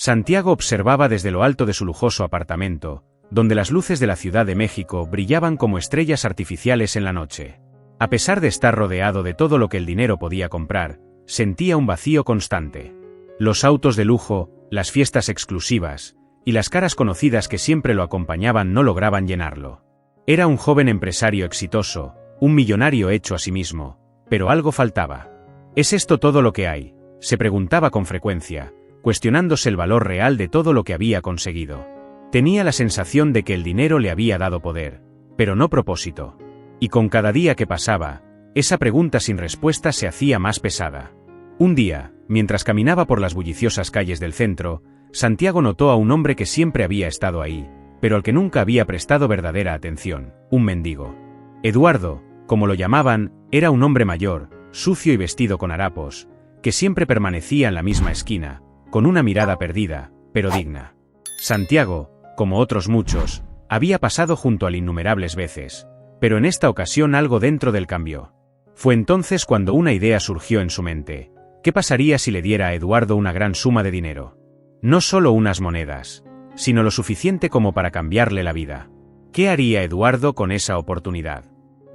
Santiago observaba desde lo alto de su lujoso apartamento, donde las luces de la Ciudad de México brillaban como estrellas artificiales en la noche. A pesar de estar rodeado de todo lo que el dinero podía comprar, sentía un vacío constante. Los autos de lujo, las fiestas exclusivas, y las caras conocidas que siempre lo acompañaban no lograban llenarlo. Era un joven empresario exitoso, un millonario hecho a sí mismo, pero algo faltaba. ¿Es esto todo lo que hay?, se preguntaba con frecuencia, cuestionándose el valor real de todo lo que había conseguido. Tenía la sensación de que el dinero le había dado poder, pero no propósito. Y con cada día que pasaba, esa pregunta sin respuesta se hacía más pesada. Un día, mientras caminaba por las bulliciosas calles del centro, Santiago notó a un hombre que siempre había estado ahí, pero al que nunca había prestado verdadera atención, un mendigo. Eduardo, como lo llamaban, era un hombre mayor, sucio y vestido con harapos, que siempre permanecía en la misma esquina, con una mirada perdida, pero digna. Santiago, como otros muchos, había pasado junto a él innumerables veces, pero en esta ocasión algo dentro de él cambió. Fue entonces cuando una idea surgió en su mente. ¿Qué pasaría si le diera a Eduardo una gran suma de dinero? No solo unas monedas, sino lo suficiente como para cambiarle la vida. ¿Qué haría Eduardo con esa oportunidad?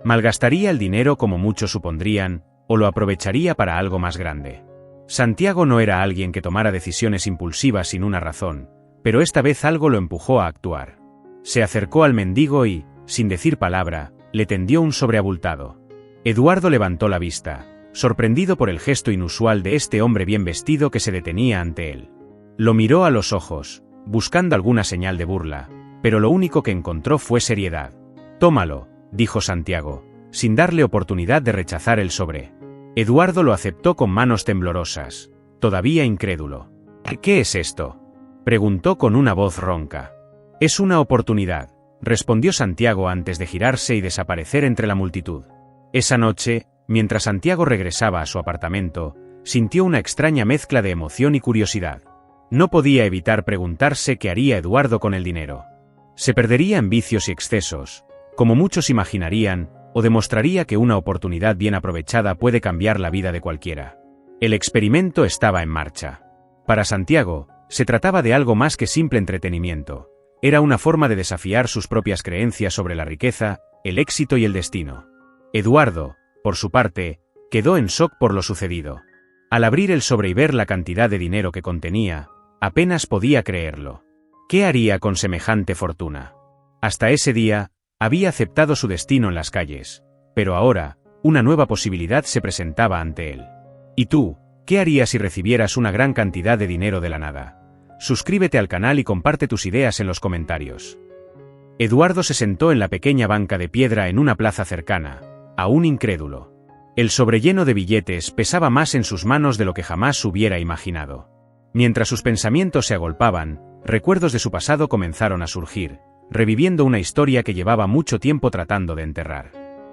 ¿Malgastaría el dinero como muchos supondrían, o lo aprovecharía para algo más grande? Santiago no era alguien que tomara decisiones impulsivas sin una razón, pero esta vez algo lo empujó a actuar. Se acercó al mendigo y, sin decir palabra, le tendió un sobre abultado. Eduardo levantó la vista, sorprendido por el gesto inusual de este hombre bien vestido que se detenía ante él. Lo miró a los ojos, buscando alguna señal de burla, pero lo único que encontró fue seriedad. «Tómalo», dijo Santiago, sin darle oportunidad de rechazar el sobre. Eduardo lo aceptó con manos temblorosas, todavía incrédulo. «¿Qué es esto?», preguntó con una voz ronca. «Es una oportunidad», respondió Santiago antes de girarse y desaparecer entre la multitud. Esa noche, mientras Santiago regresaba a su apartamento, sintió una extraña mezcla de emoción y curiosidad. No podía evitar preguntarse qué haría Eduardo con el dinero. ¿Se perdería en vicios y excesos, como muchos imaginarían, o demostraría que una oportunidad bien aprovechada puede cambiar la vida de cualquiera? El experimento estaba en marcha. Para Santiago, se trataba de algo más que simple entretenimiento. Era una forma de desafiar sus propias creencias sobre la riqueza, el éxito y el destino. Eduardo, por su parte, quedó en shock por lo sucedido. Al abrir el sobre y ver la cantidad de dinero que contenía, apenas podía creerlo. ¿Qué haría con semejante fortuna? Hasta ese día, había aceptado su destino en las calles, pero ahora, una nueva posibilidad se presentaba ante él. ¿Y tú, qué harías si recibieras una gran cantidad de dinero de la nada? Suscríbete al canal y comparte tus ideas en los comentarios. Eduardo se sentó en la pequeña banca de piedra en una plaza cercana, aún incrédulo. El sobre lleno de billetes pesaba más en sus manos de lo que jamás hubiera imaginado. Mientras sus pensamientos se agolpaban, recuerdos de su pasado comenzaron a surgir, reviviendo una historia que llevaba mucho tiempo tratando de enterrar.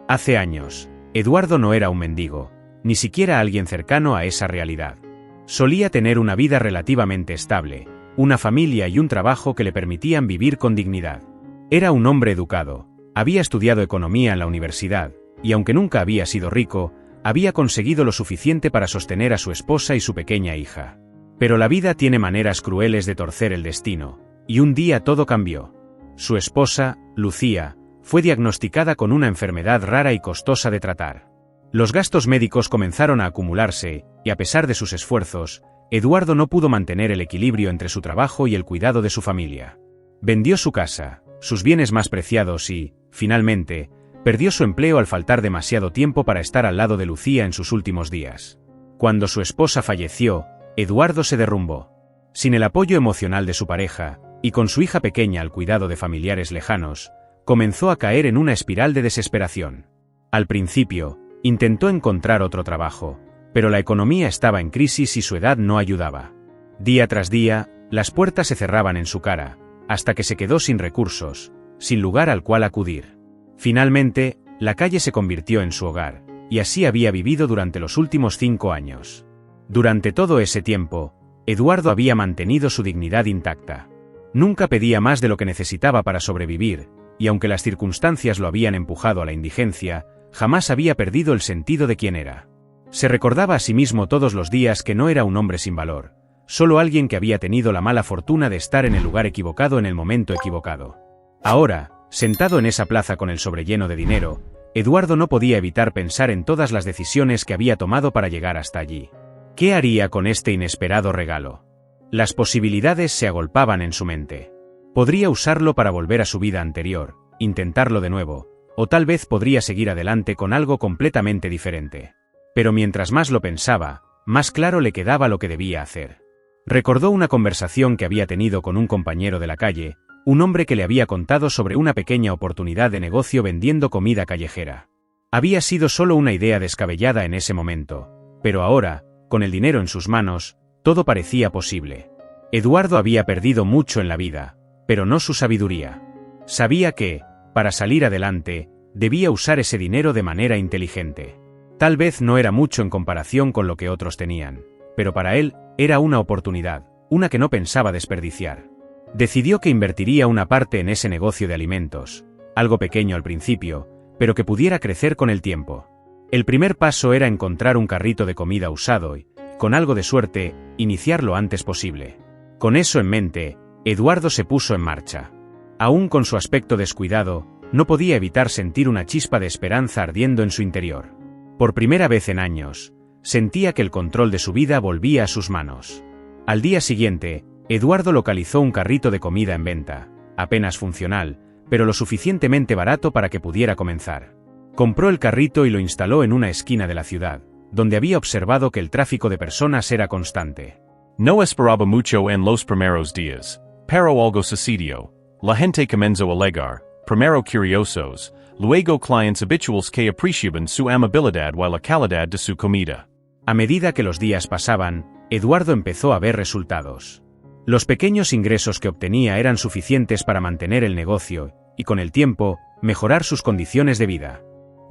Hace años, Eduardo no era un mendigo, ni siquiera alguien cercano a esa realidad. Solía tener una vida relativamente estable, una familia y un trabajo que le permitían vivir con dignidad. Era un hombre educado, había estudiado economía en la universidad, y aunque nunca había sido rico, había conseguido lo suficiente para sostener a su esposa y su pequeña hija. Pero la vida tiene maneras crueles de torcer el destino, y un día todo cambió. Su esposa, Lucía, fue diagnosticada con una enfermedad rara y costosa de tratar. Los gastos médicos comenzaron a acumularse, y a pesar de sus esfuerzos, Eduardo no pudo mantener el equilibrio entre su trabajo y el cuidado de su familia. Vendió su casa, sus bienes más preciados y, finalmente, perdió su empleo al faltar demasiado tiempo para estar al lado de Lucía en sus últimos días. Cuando su esposa falleció, Eduardo se derrumbó. Sin el apoyo emocional de su pareja, y con su hija pequeña al cuidado de familiares lejanos, comenzó a caer en una espiral de desesperación. Al principio, intentó encontrar otro trabajo, pero la economía estaba en crisis y su edad no ayudaba. Día tras día, las puertas se cerraban en su cara, hasta que se quedó sin recursos, sin lugar al cual acudir. Finalmente, la calle se convirtió en su hogar, y así había vivido durante los últimos 5 años. Durante todo ese tiempo, Eduardo había mantenido su dignidad intacta. Nunca pedía más de lo que necesitaba para sobrevivir, y aunque las circunstancias lo habían empujado a la indigencia, jamás había perdido el sentido de quién era. Se recordaba a sí mismo todos los días que no era un hombre sin valor, solo alguien que había tenido la mala fortuna de estar en el lugar equivocado en el momento equivocado. Ahora, sentado en esa plaza con el sobrelleno de dinero, Eduardo no podía evitar pensar en todas las decisiones que había tomado para llegar hasta allí. ¿Qué haría con este inesperado regalo? Las posibilidades se agolpaban en su mente. Podría usarlo para volver a su vida anterior, intentarlo de nuevo, o tal vez podría seguir adelante con algo completamente diferente. Pero mientras más lo pensaba, más claro le quedaba lo que debía hacer. Recordó una conversación que había tenido con un compañero de la calle, un hombre que le había contado sobre una pequeña oportunidad de negocio vendiendo comida callejera. Había sido solo una idea descabellada en ese momento, pero ahora, con el dinero en sus manos, todo parecía posible. Eduardo había perdido mucho en la vida, pero no su sabiduría. Sabía que, para salir adelante, debía usar ese dinero de manera inteligente. Tal vez no era mucho en comparación con lo que otros tenían, pero para él, era una oportunidad, una que no pensaba desperdiciar. Decidió que invertiría una parte en ese negocio de alimentos, algo pequeño al principio, pero que pudiera crecer con el tiempo. El primer paso era encontrar un carrito de comida usado y, con algo de suerte, iniciar lo antes posible. Con eso en mente, Eduardo se puso en marcha. Aún con su aspecto descuidado, no podía evitar sentir una chispa de esperanza ardiendo en su interior. Por primera vez en años, sentía que el control de su vida volvía a sus manos. Al día siguiente, Eduardo localizó un carrito de comida en venta, apenas funcional, pero lo suficientemente barato para que pudiera comenzar. Compró el carrito y lo instaló en una esquina de la ciudad, donde había observado que el tráfico de personas era constante. No esperaba mucho en los primeros días, pero algo sucedió. La gente comenzó a llegar, primero curiosos, luego clientes habituales que apreciaban su amabilidad y la calidad de su comida. A medida que los días pasaban, Eduardo empezó a ver resultados. Los pequeños ingresos que obtenía eran suficientes para mantener el negocio, y con el tiempo, mejorar sus condiciones de vida.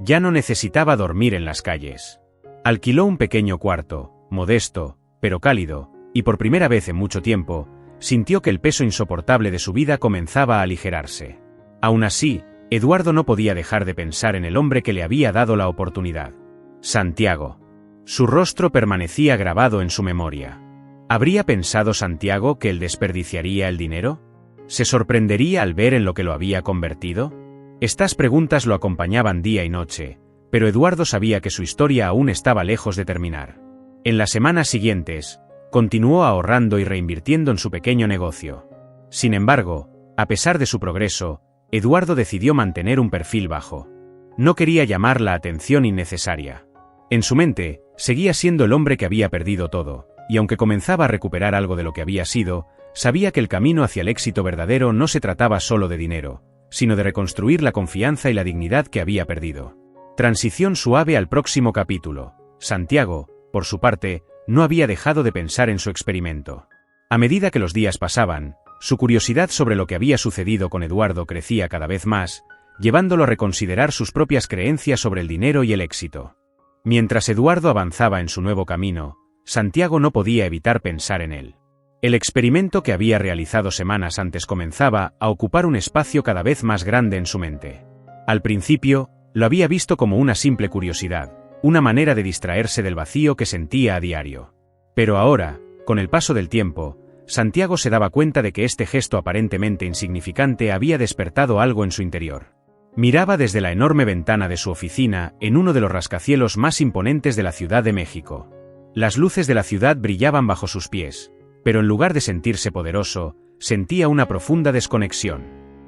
Ya no necesitaba dormir en las calles. Alquiló un pequeño cuarto, modesto, pero cálido, y por primera vez en mucho tiempo, sintió que el peso insoportable de su vida comenzaba a aligerarse. Aún así, Eduardo no podía dejar de pensar en el hombre que le había dado la oportunidad. Santiago. Su rostro permanecía grabado en su memoria. ¿Habría pensado Santiago que él desperdiciaría el dinero? ¿Se sorprendería al ver en lo que lo había convertido? Estas preguntas lo acompañaban día y noche, pero Eduardo sabía que su historia aún estaba lejos de terminar. En las semanas siguientes, continuó ahorrando y reinvirtiendo en su pequeño negocio. Sin embargo, a pesar de su progreso, Eduardo decidió mantener un perfil bajo. No quería llamar la atención innecesaria. En su mente, seguía siendo el hombre que había perdido todo, y aunque comenzaba a recuperar algo de lo que había sido, sabía que el camino hacia el éxito verdadero no se trataba solo de dinero, sino de reconstruir la confianza y la dignidad que había perdido. Transición suave al próximo capítulo. Santiago, por su parte, no había dejado de pensar en su experimento. A medida que los días pasaban, su curiosidad sobre lo que había sucedido con Eduardo crecía cada vez más, llevándolo a reconsiderar sus propias creencias sobre el dinero y el éxito. Mientras Eduardo avanzaba en su nuevo camino, Santiago no podía evitar pensar en él. El experimento que había realizado semanas antes comenzaba a ocupar un espacio cada vez más grande en su mente. Al principio, lo había visto como una simple curiosidad, una manera de distraerse del vacío que sentía a diario. Pero ahora, con el paso del tiempo, Santiago se daba cuenta de que este gesto aparentemente insignificante había despertado algo en su interior. Miraba desde la enorme ventana de su oficina en uno de los rascacielos más imponentes de la Ciudad de México. Las luces de la ciudad brillaban bajo sus pies, pero en lugar de sentirse poderoso, sentía una profunda desconexión.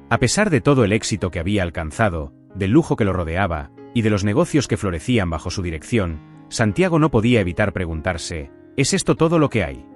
A pesar de todo el éxito que había alcanzado, del lujo que lo rodeaba, y de los negocios que florecían bajo su dirección, Santiago no podía evitar preguntarse, ¿es esto todo lo que hay?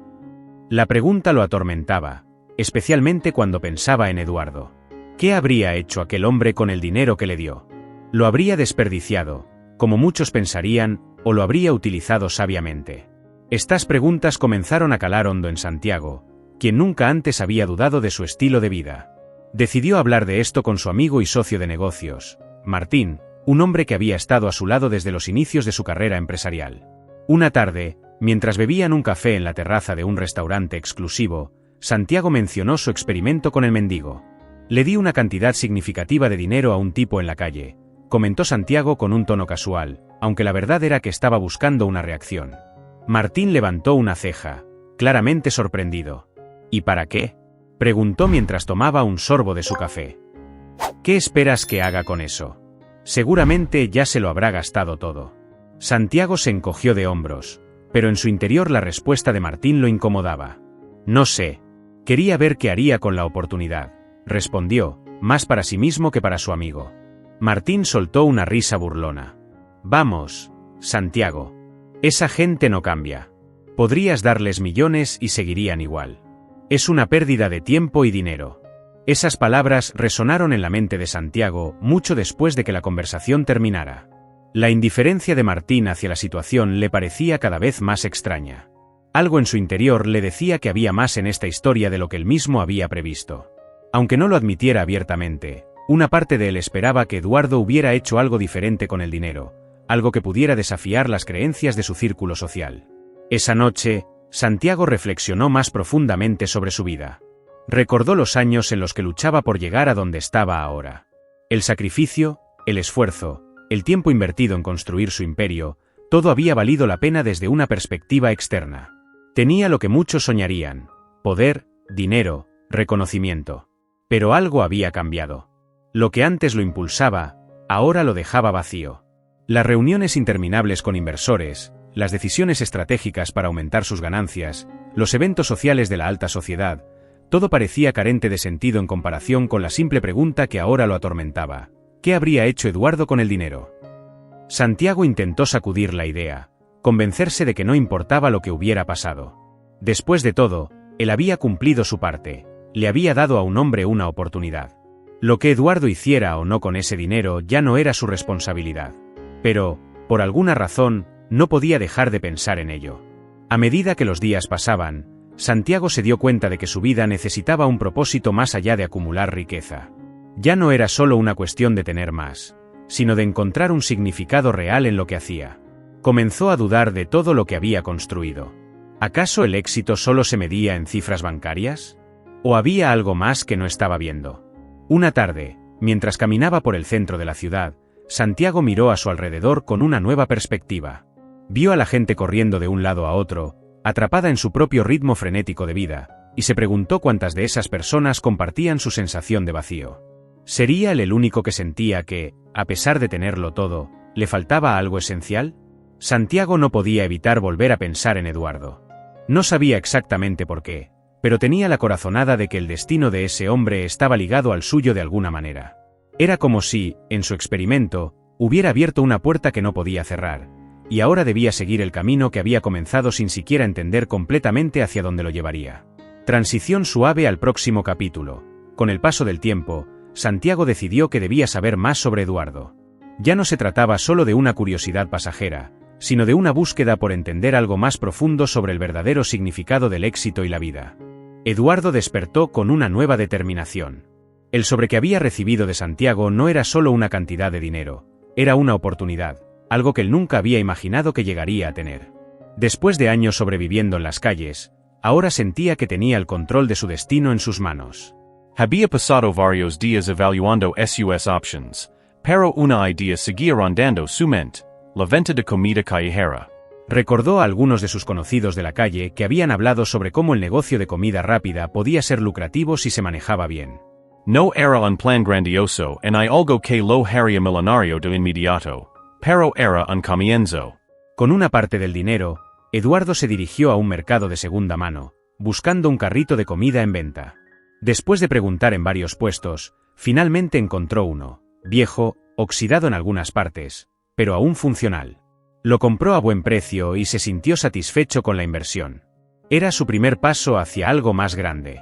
La pregunta lo atormentaba, especialmente cuando pensaba en Eduardo. ¿Qué habría hecho aquel hombre con el dinero que le dio? ¿Lo habría desperdiciado, como muchos pensarían, o lo habría utilizado sabiamente? Estas preguntas comenzaron a calar hondo en Santiago, quien nunca antes había dudado de su estilo de vida. Decidió hablar de esto con su amigo y socio de negocios, Martín, un hombre que había estado a su lado desde los inicios de su carrera empresarial. Una tarde, mientras bebían un café en la terraza de un restaurante exclusivo, Santiago mencionó su experimento con el mendigo. Le di una cantidad significativa de dinero a un tipo en la calle, comentó Santiago con un tono casual, aunque la verdad era que estaba buscando una reacción. Martín levantó una ceja. claramente sorprendido. ¿Y para qué?, preguntó mientras tomaba un sorbo de su café. ¿Qué esperas que haga con eso? Seguramente ya se lo habrá gastado todo. Santiago se encogió de hombros, pero en su interior la respuesta de Martín lo incomodaba. No sé. Quería ver qué haría con la oportunidad, respondió, más para sí mismo que para su amigo. Martín soltó una risa burlona. Vamos, Santiago. Esa gente no cambia. Podrías darles millones y seguirían igual. Es una pérdida de tiempo y dinero. Esas palabras resonaron en la mente de Santiago mucho después de que la conversación terminara. La indiferencia de Martín hacia la situación le parecía cada vez más extraña. Algo en su interior le decía que había más en esta historia de lo que él mismo había previsto. Aunque no lo admitiera abiertamente, una parte de él esperaba que Eduardo hubiera hecho algo diferente con el dinero, algo que pudiera desafiar las creencias de su círculo social. Esa noche, Santiago reflexionó más profundamente sobre su vida. Recordó los años en los que luchaba por llegar a donde estaba ahora. El sacrificio, el esfuerzo, el tiempo invertido en construir su imperio, todo había valido la pena desde una perspectiva externa. Tenía lo que muchos soñarían: poder, dinero, reconocimiento. Pero algo había cambiado. Lo que antes lo impulsaba, ahora lo dejaba vacío. Las reuniones interminables con inversores, las decisiones estratégicas para aumentar sus ganancias, los eventos sociales de la alta sociedad, todo parecía carente de sentido en comparación con la simple pregunta que ahora lo atormentaba: ¿qué habría hecho Eduardo con el dinero? Santiago intentó sacudir la idea, convencerse de que no importaba lo que hubiera pasado. Después de todo, él había cumplido su parte, le había dado a un hombre una oportunidad. Lo que Eduardo hiciera o no con ese dinero ya no era su responsabilidad. Pero, por alguna razón, no podía dejar de pensar en ello. A medida que los días pasaban, Santiago se dio cuenta de que su vida necesitaba un propósito más allá de acumular riqueza. Ya no era solo una cuestión de tener más, sino de encontrar un significado real en lo que hacía. Comenzó a dudar de todo lo que había construido. ¿Acaso el éxito solo se medía en cifras bancarias? ¿O había algo más que no estaba viendo? Una tarde, mientras caminaba por el centro de la ciudad, Santiago miró a su alrededor con una nueva perspectiva. Vio a la gente corriendo de un lado a otro, atrapada en su propio ritmo frenético de vida, y se preguntó cuántas de esas personas compartían su sensación de vacío. ¿Sería él el único que sentía que, a pesar de tenerlo todo, le faltaba algo esencial? Santiago no podía evitar volver a pensar en Eduardo. No sabía exactamente por qué, pero tenía la corazonada de que el destino de ese hombre estaba ligado al suyo de alguna manera. Era como si, en su experimento, hubiera abierto una puerta que no podía cerrar, y ahora debía seguir el camino que había comenzado sin siquiera entender completamente hacia dónde lo llevaría. Transición suave al próximo capítulo. Con el paso del tiempo, Santiago decidió que debía saber más sobre Eduardo. Ya no se trataba solo de una curiosidad pasajera, sino de una búsqueda por entender algo más profundo sobre el verdadero significado del éxito y la vida. Eduardo despertó con una nueva determinación. El sobre que había recibido de Santiago no era solo una cantidad de dinero, era una oportunidad, algo que él nunca había imaginado que llegaría a tener. Después de años sobreviviendo en las calles, ahora sentía que tenía el control de su destino en sus manos. Había pasado varios días evaluando sus options, pero una idea seguía rondando su mente: la venta de comida callejera. Recordó a algunos de sus conocidos de la calle que habían hablado sobre cómo el negocio de comida rápida podía ser lucrativo si se manejaba bien. No era un plan grandioso en algo que lo haría millonario de inmediato, pero era un comienzo. Con una parte del dinero, Eduardo se dirigió a un mercado de segunda mano, buscando un carrito de comida en venta. Después de preguntar en varios puestos, finalmente encontró uno, viejo, oxidado en algunas partes, pero aún funcional. Lo compró a buen precio y se sintió satisfecho con la inversión. Era su primer paso hacia algo más grande.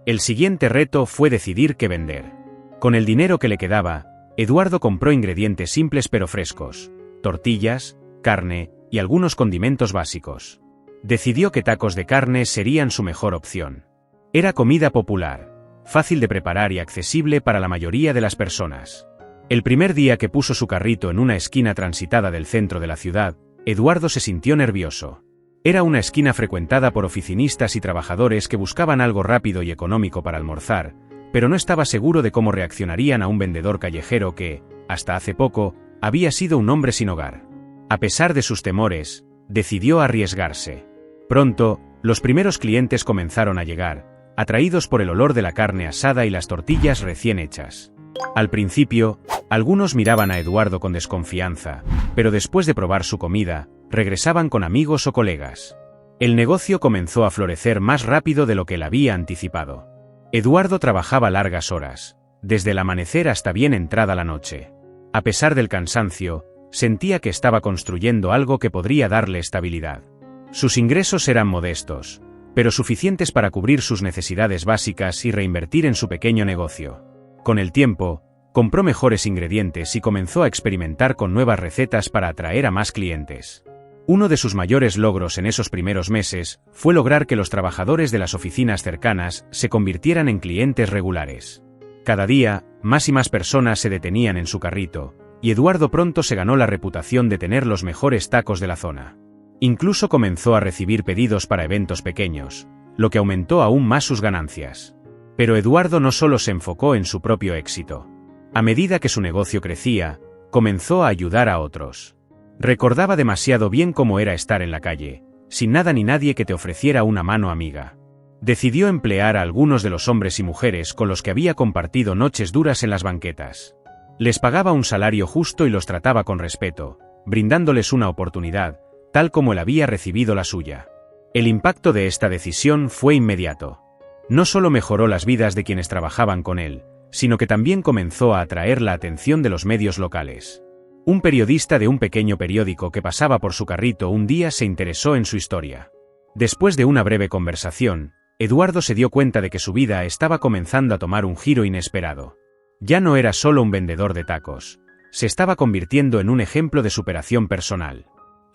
El siguiente reto fue decidir qué vender. Con el dinero que le quedaba, Eduardo compró ingredientes simples pero frescos: tortillas, carne y algunos condimentos básicos. Decidió que tacos de carne serían su mejor opción. Era comida popular, fácil de preparar y accesible para la mayoría de las personas. El primer día que puso su carrito en una esquina transitada del centro de la ciudad, Eduardo se sintió nervioso. Era una esquina frecuentada por oficinistas y trabajadores que buscaban algo rápido y económico para almorzar, pero no estaba seguro de cómo reaccionarían a un vendedor callejero que, hasta hace poco, había sido un hombre sin hogar. A pesar de sus temores, decidió arriesgarse. Pronto, Los primeros clientes comenzaron a llegar, atraídos por el olor de la carne asada y las tortillas recién hechas. Al principio, algunos miraban a Eduardo con desconfianza, pero después de probar su comida, regresaban con amigos o colegas. El negocio comenzó a florecer más rápido de lo que él había anticipado. Eduardo trabajaba largas horas, desde el amanecer hasta bien entrada la noche. A pesar del cansancio, sentía que estaba construyendo algo que podría darle estabilidad. Sus ingresos eran modestos, pero suficientes para cubrir sus necesidades básicas y reinvertir en su pequeño negocio. Con el tiempo, compró mejores ingredientes y comenzó a experimentar con nuevas recetas para atraer a más clientes. Uno de sus mayores logros en esos primeros meses fue lograr que los trabajadores de las oficinas cercanas se convirtieran en clientes regulares. Cada día, más y más personas se detenían en su carrito, y Eduardo pronto se ganó la reputación de tener los mejores tacos de la zona. Incluso comenzó a recibir pedidos para eventos pequeños, lo que aumentó aún más sus ganancias. Pero Eduardo no solo se enfocó en su propio éxito. A medida que su negocio crecía, comenzó a ayudar a otros. Recordaba demasiado bien cómo era estar en la calle, sin nada ni nadie que te ofreciera una mano amiga. Decidió emplear a algunos de los hombres y mujeres con los que había compartido noches duras en las banquetas. Les pagaba un salario justo y los trataba con respeto, brindándoles una oportunidad, tal como él había recibido la suya. El impacto de esta decisión fue inmediato. No solo mejoró las vidas de quienes trabajaban con él, sino que también comenzó a atraer la atención de los medios locales. Un periodista de un pequeño periódico que pasaba por su carrito un día se interesó en su historia. Después de una breve conversación, Eduardo se dio cuenta de que su vida estaba comenzando a tomar un giro inesperado. Ya no era solo un vendedor de tacos, se estaba convirtiendo en un ejemplo de superación personal.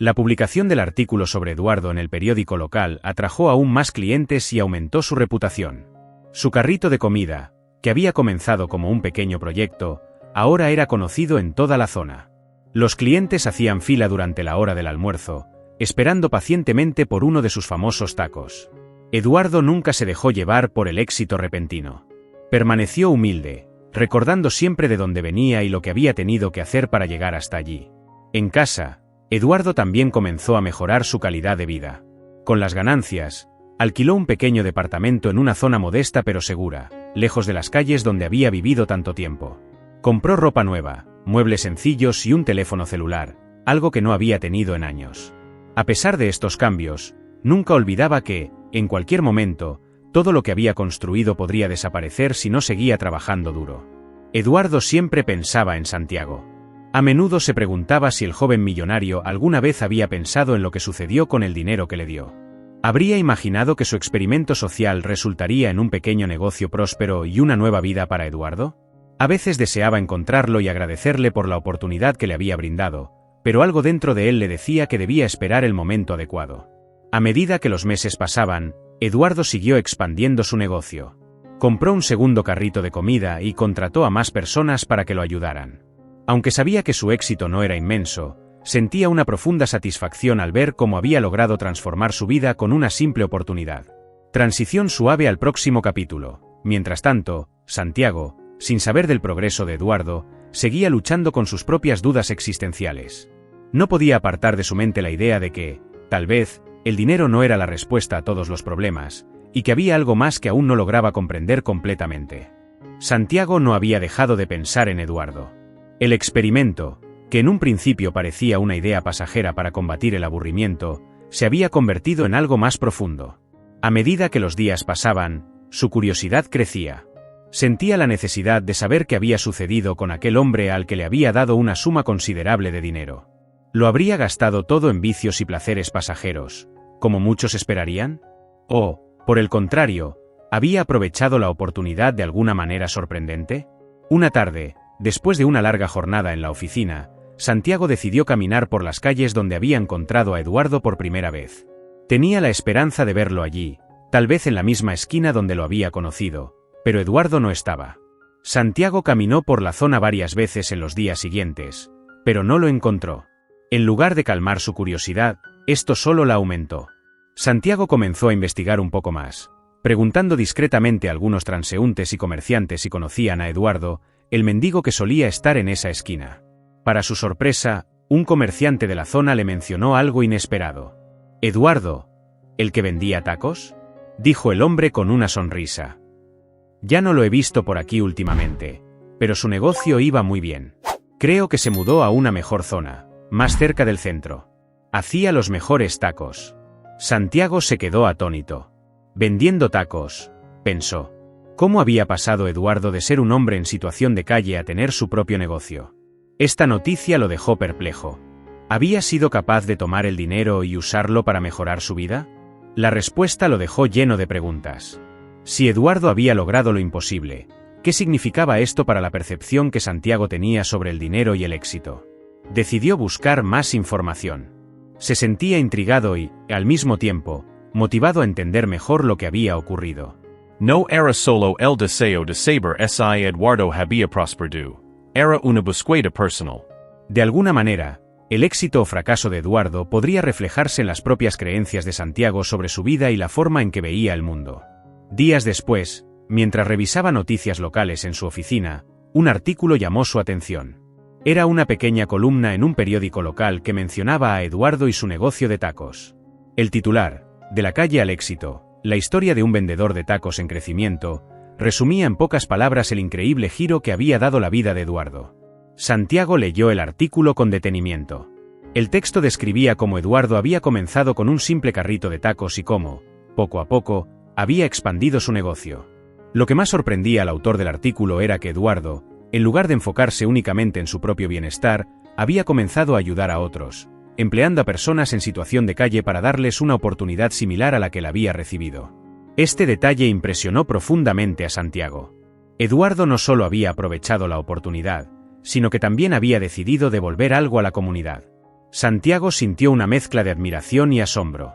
La publicación del artículo sobre Eduardo en el periódico local atrajo aún más clientes y aumentó su reputación. Su carrito de comida, que había comenzado como un pequeño proyecto, ahora era conocido en toda la zona. Los clientes hacían fila durante la hora del almuerzo, esperando pacientemente por uno de sus famosos tacos. Eduardo nunca se dejó llevar por el éxito repentino. Permaneció humilde, recordando siempre de dónde venía y lo que había tenido que hacer para llegar hasta allí. En casa, Eduardo también comenzó a mejorar su calidad de vida. Con las ganancias, alquiló un pequeño departamento en una zona modesta pero segura, lejos de las calles donde había vivido tanto tiempo. Compró ropa nueva, muebles sencillos y un teléfono celular, algo que no había tenido en años. A pesar de estos cambios, nunca olvidaba que, en cualquier momento, todo lo que había construido podría desaparecer si no seguía trabajando duro. Eduardo siempre pensaba en Santiago. A menudo se preguntaba si el joven millonario alguna vez había pensado en lo que sucedió con el dinero que le dio. ¿Habría imaginado que su experimento social resultaría en un pequeño negocio próspero y una nueva vida para Eduardo? A veces deseaba encontrarlo y agradecerle por la oportunidad que le había brindado, pero algo dentro de él le decía que debía esperar el momento adecuado. A medida que los meses pasaban, Eduardo siguió expandiendo su negocio. Compró un segundo carrito de comida y contrató a más personas para que lo ayudaran. Aunque sabía que su éxito no era inmenso, sentía una profunda satisfacción al ver cómo había logrado transformar su vida con una simple oportunidad. Transición suave al próximo capítulo. Mientras tanto, Santiago, sin saber del progreso de Eduardo, seguía luchando con sus propias dudas existenciales. No podía apartar de su mente la idea de que, tal vez, el dinero no era la respuesta a todos los problemas, y que había algo más que aún no lograba comprender completamente. Santiago no había dejado de pensar en Eduardo. El experimento, que en un principio parecía una idea pasajera para combatir el aburrimiento, se había convertido en algo más profundo. A medida que los días pasaban, su curiosidad crecía. Sentía la necesidad de saber qué había sucedido con aquel hombre al que le había dado una suma considerable de dinero. ¿Lo habría gastado todo en vicios y placeres pasajeros, como muchos esperarían? ¿O, por el contrario, había aprovechado la oportunidad de alguna manera sorprendente? Una tarde, después de una larga jornada en la oficina, Santiago decidió caminar por las calles donde había encontrado a Eduardo por primera vez. Tenía la esperanza de verlo allí, tal vez en la misma esquina donde lo había conocido, pero Eduardo no estaba. Santiago caminó por la zona varias veces en los días siguientes, pero no lo encontró. En lugar de calmar su curiosidad, esto solo la aumentó. Santiago comenzó a investigar un poco más, preguntando discretamente a algunos transeúntes y comerciantes si conocían a Eduardo, el mendigo que solía estar en esa esquina. Para su sorpresa, un comerciante de la zona le mencionó algo inesperado. Eduardo, ¿El que vendía tacos?, dijo el hombre con una sonrisa. Ya no lo he visto por aquí últimamente, pero su negocio iba muy bien. Creo que se mudó a una mejor zona, más cerca del centro. Hacía los mejores tacos. Santiago se quedó atónito. Vendiendo tacos, pensó. ¿Cómo había pasado Eduardo de ser un hombre en situación de calle a tener su propio negocio? Esta noticia lo dejó perplejo. ¿Había sido capaz de tomar el dinero y usarlo para mejorar su vida? La respuesta lo dejó lleno de preguntas. Si Eduardo había logrado lo imposible, ¿qué significaba esto para la percepción que Santiago tenía sobre el dinero y el éxito? Decidió buscar más información. Se sentía intrigado y, al mismo tiempo, motivado a entender mejor lo que había ocurrido. No era solo el deseo de saber si Eduardo había prosperado. Era una búsqueda personal. De alguna manera, el éxito o fracaso de Eduardo podría reflejarse en las propias creencias de Santiago sobre su vida y la forma en que veía el mundo. Días después, mientras revisaba noticias locales en su oficina, un artículo llamó su atención. Era una pequeña columna en un periódico local que mencionaba a Eduardo y su negocio de tacos. El titular, De la calle al éxito, la historia de un vendedor de tacos en crecimiento, resumía en pocas palabras el increíble giro que había dado la vida de Eduardo. Santiago leyó el artículo con detenimiento. El texto describía cómo Eduardo había comenzado con un simple carrito de tacos y cómo, poco a poco, había expandido su negocio. Lo que más sorprendía al autor del artículo era que Eduardo, en lugar de enfocarse únicamente en su propio bienestar, había comenzado a ayudar a otros, empleando a personas en situación de calle para darles una oportunidad similar a la que él había recibido. Este detalle impresionó profundamente a Santiago. Eduardo no solo había aprovechado la oportunidad, sino que también había decidido devolver algo a la comunidad. Santiago sintió una mezcla de admiración y asombro.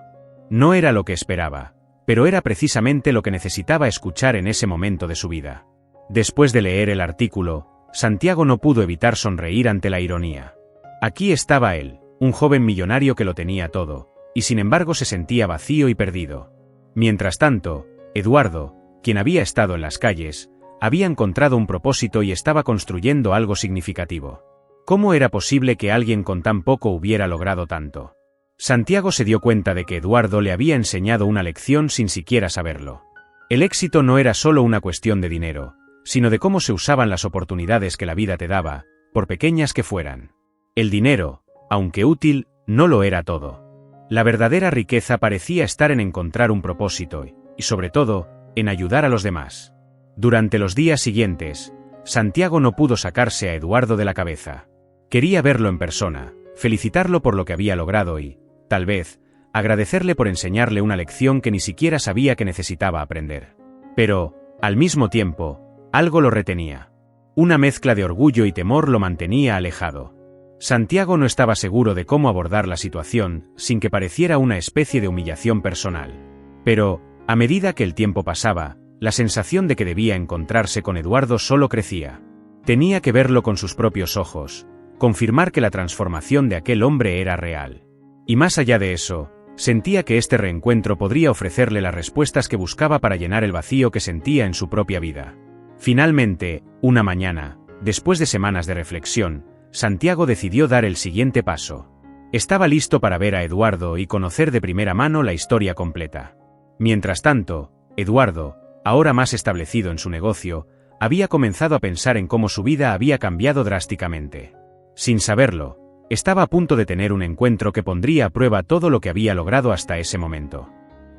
No era lo que esperaba, pero era precisamente lo que necesitaba escuchar en ese momento de su vida. Después de leer el artículo, Santiago no pudo evitar sonreír ante la ironía. Aquí estaba él, un joven millonario que lo tenía todo, y sin embargo se sentía vacío y perdido. Mientras tanto, Eduardo, quien había estado en las calles, había encontrado un propósito y estaba construyendo algo significativo. ¿Cómo era posible que alguien con tan poco hubiera logrado tanto? Santiago se dio cuenta de que Eduardo le había enseñado una lección sin siquiera saberlo. El éxito no era solo una cuestión de dinero, sino de cómo se usaban las oportunidades que la vida te daba, por pequeñas que fueran. El dinero, aunque útil, no lo era todo. La verdadera riqueza parecía estar en encontrar un propósito y, sobre todo, en ayudar a los demás. Durante los días siguientes, Santiago no pudo sacarse a Eduardo de la cabeza. Quería verlo en persona, felicitarlo por lo que había logrado y, tal vez, agradecerle por enseñarle una lección que ni siquiera sabía que necesitaba aprender. Pero, al mismo tiempo, algo lo retenía. Una mezcla de orgullo y temor lo mantenía alejado. Santiago no estaba seguro de cómo abordar la situación sin que pareciera una especie de humillación personal. Pero, a medida que el tiempo pasaba, la sensación de que debía encontrarse con Eduardo solo crecía. Tenía que verlo con sus propios ojos, confirmar que la transformación de aquel hombre era real. Y más allá de eso, sentía que este reencuentro podría ofrecerle las respuestas que buscaba para llenar el vacío que sentía en su propia vida. Finalmente, una mañana, después de semanas de reflexión, Santiago decidió dar el siguiente paso. Estaba listo para ver a Eduardo y conocer de primera mano la historia completa. Mientras tanto, Eduardo, ahora más establecido en su negocio, había comenzado a pensar en cómo su vida había cambiado drásticamente. Sin saberlo, estaba a punto de tener un encuentro que pondría a prueba todo lo que había logrado hasta ese momento.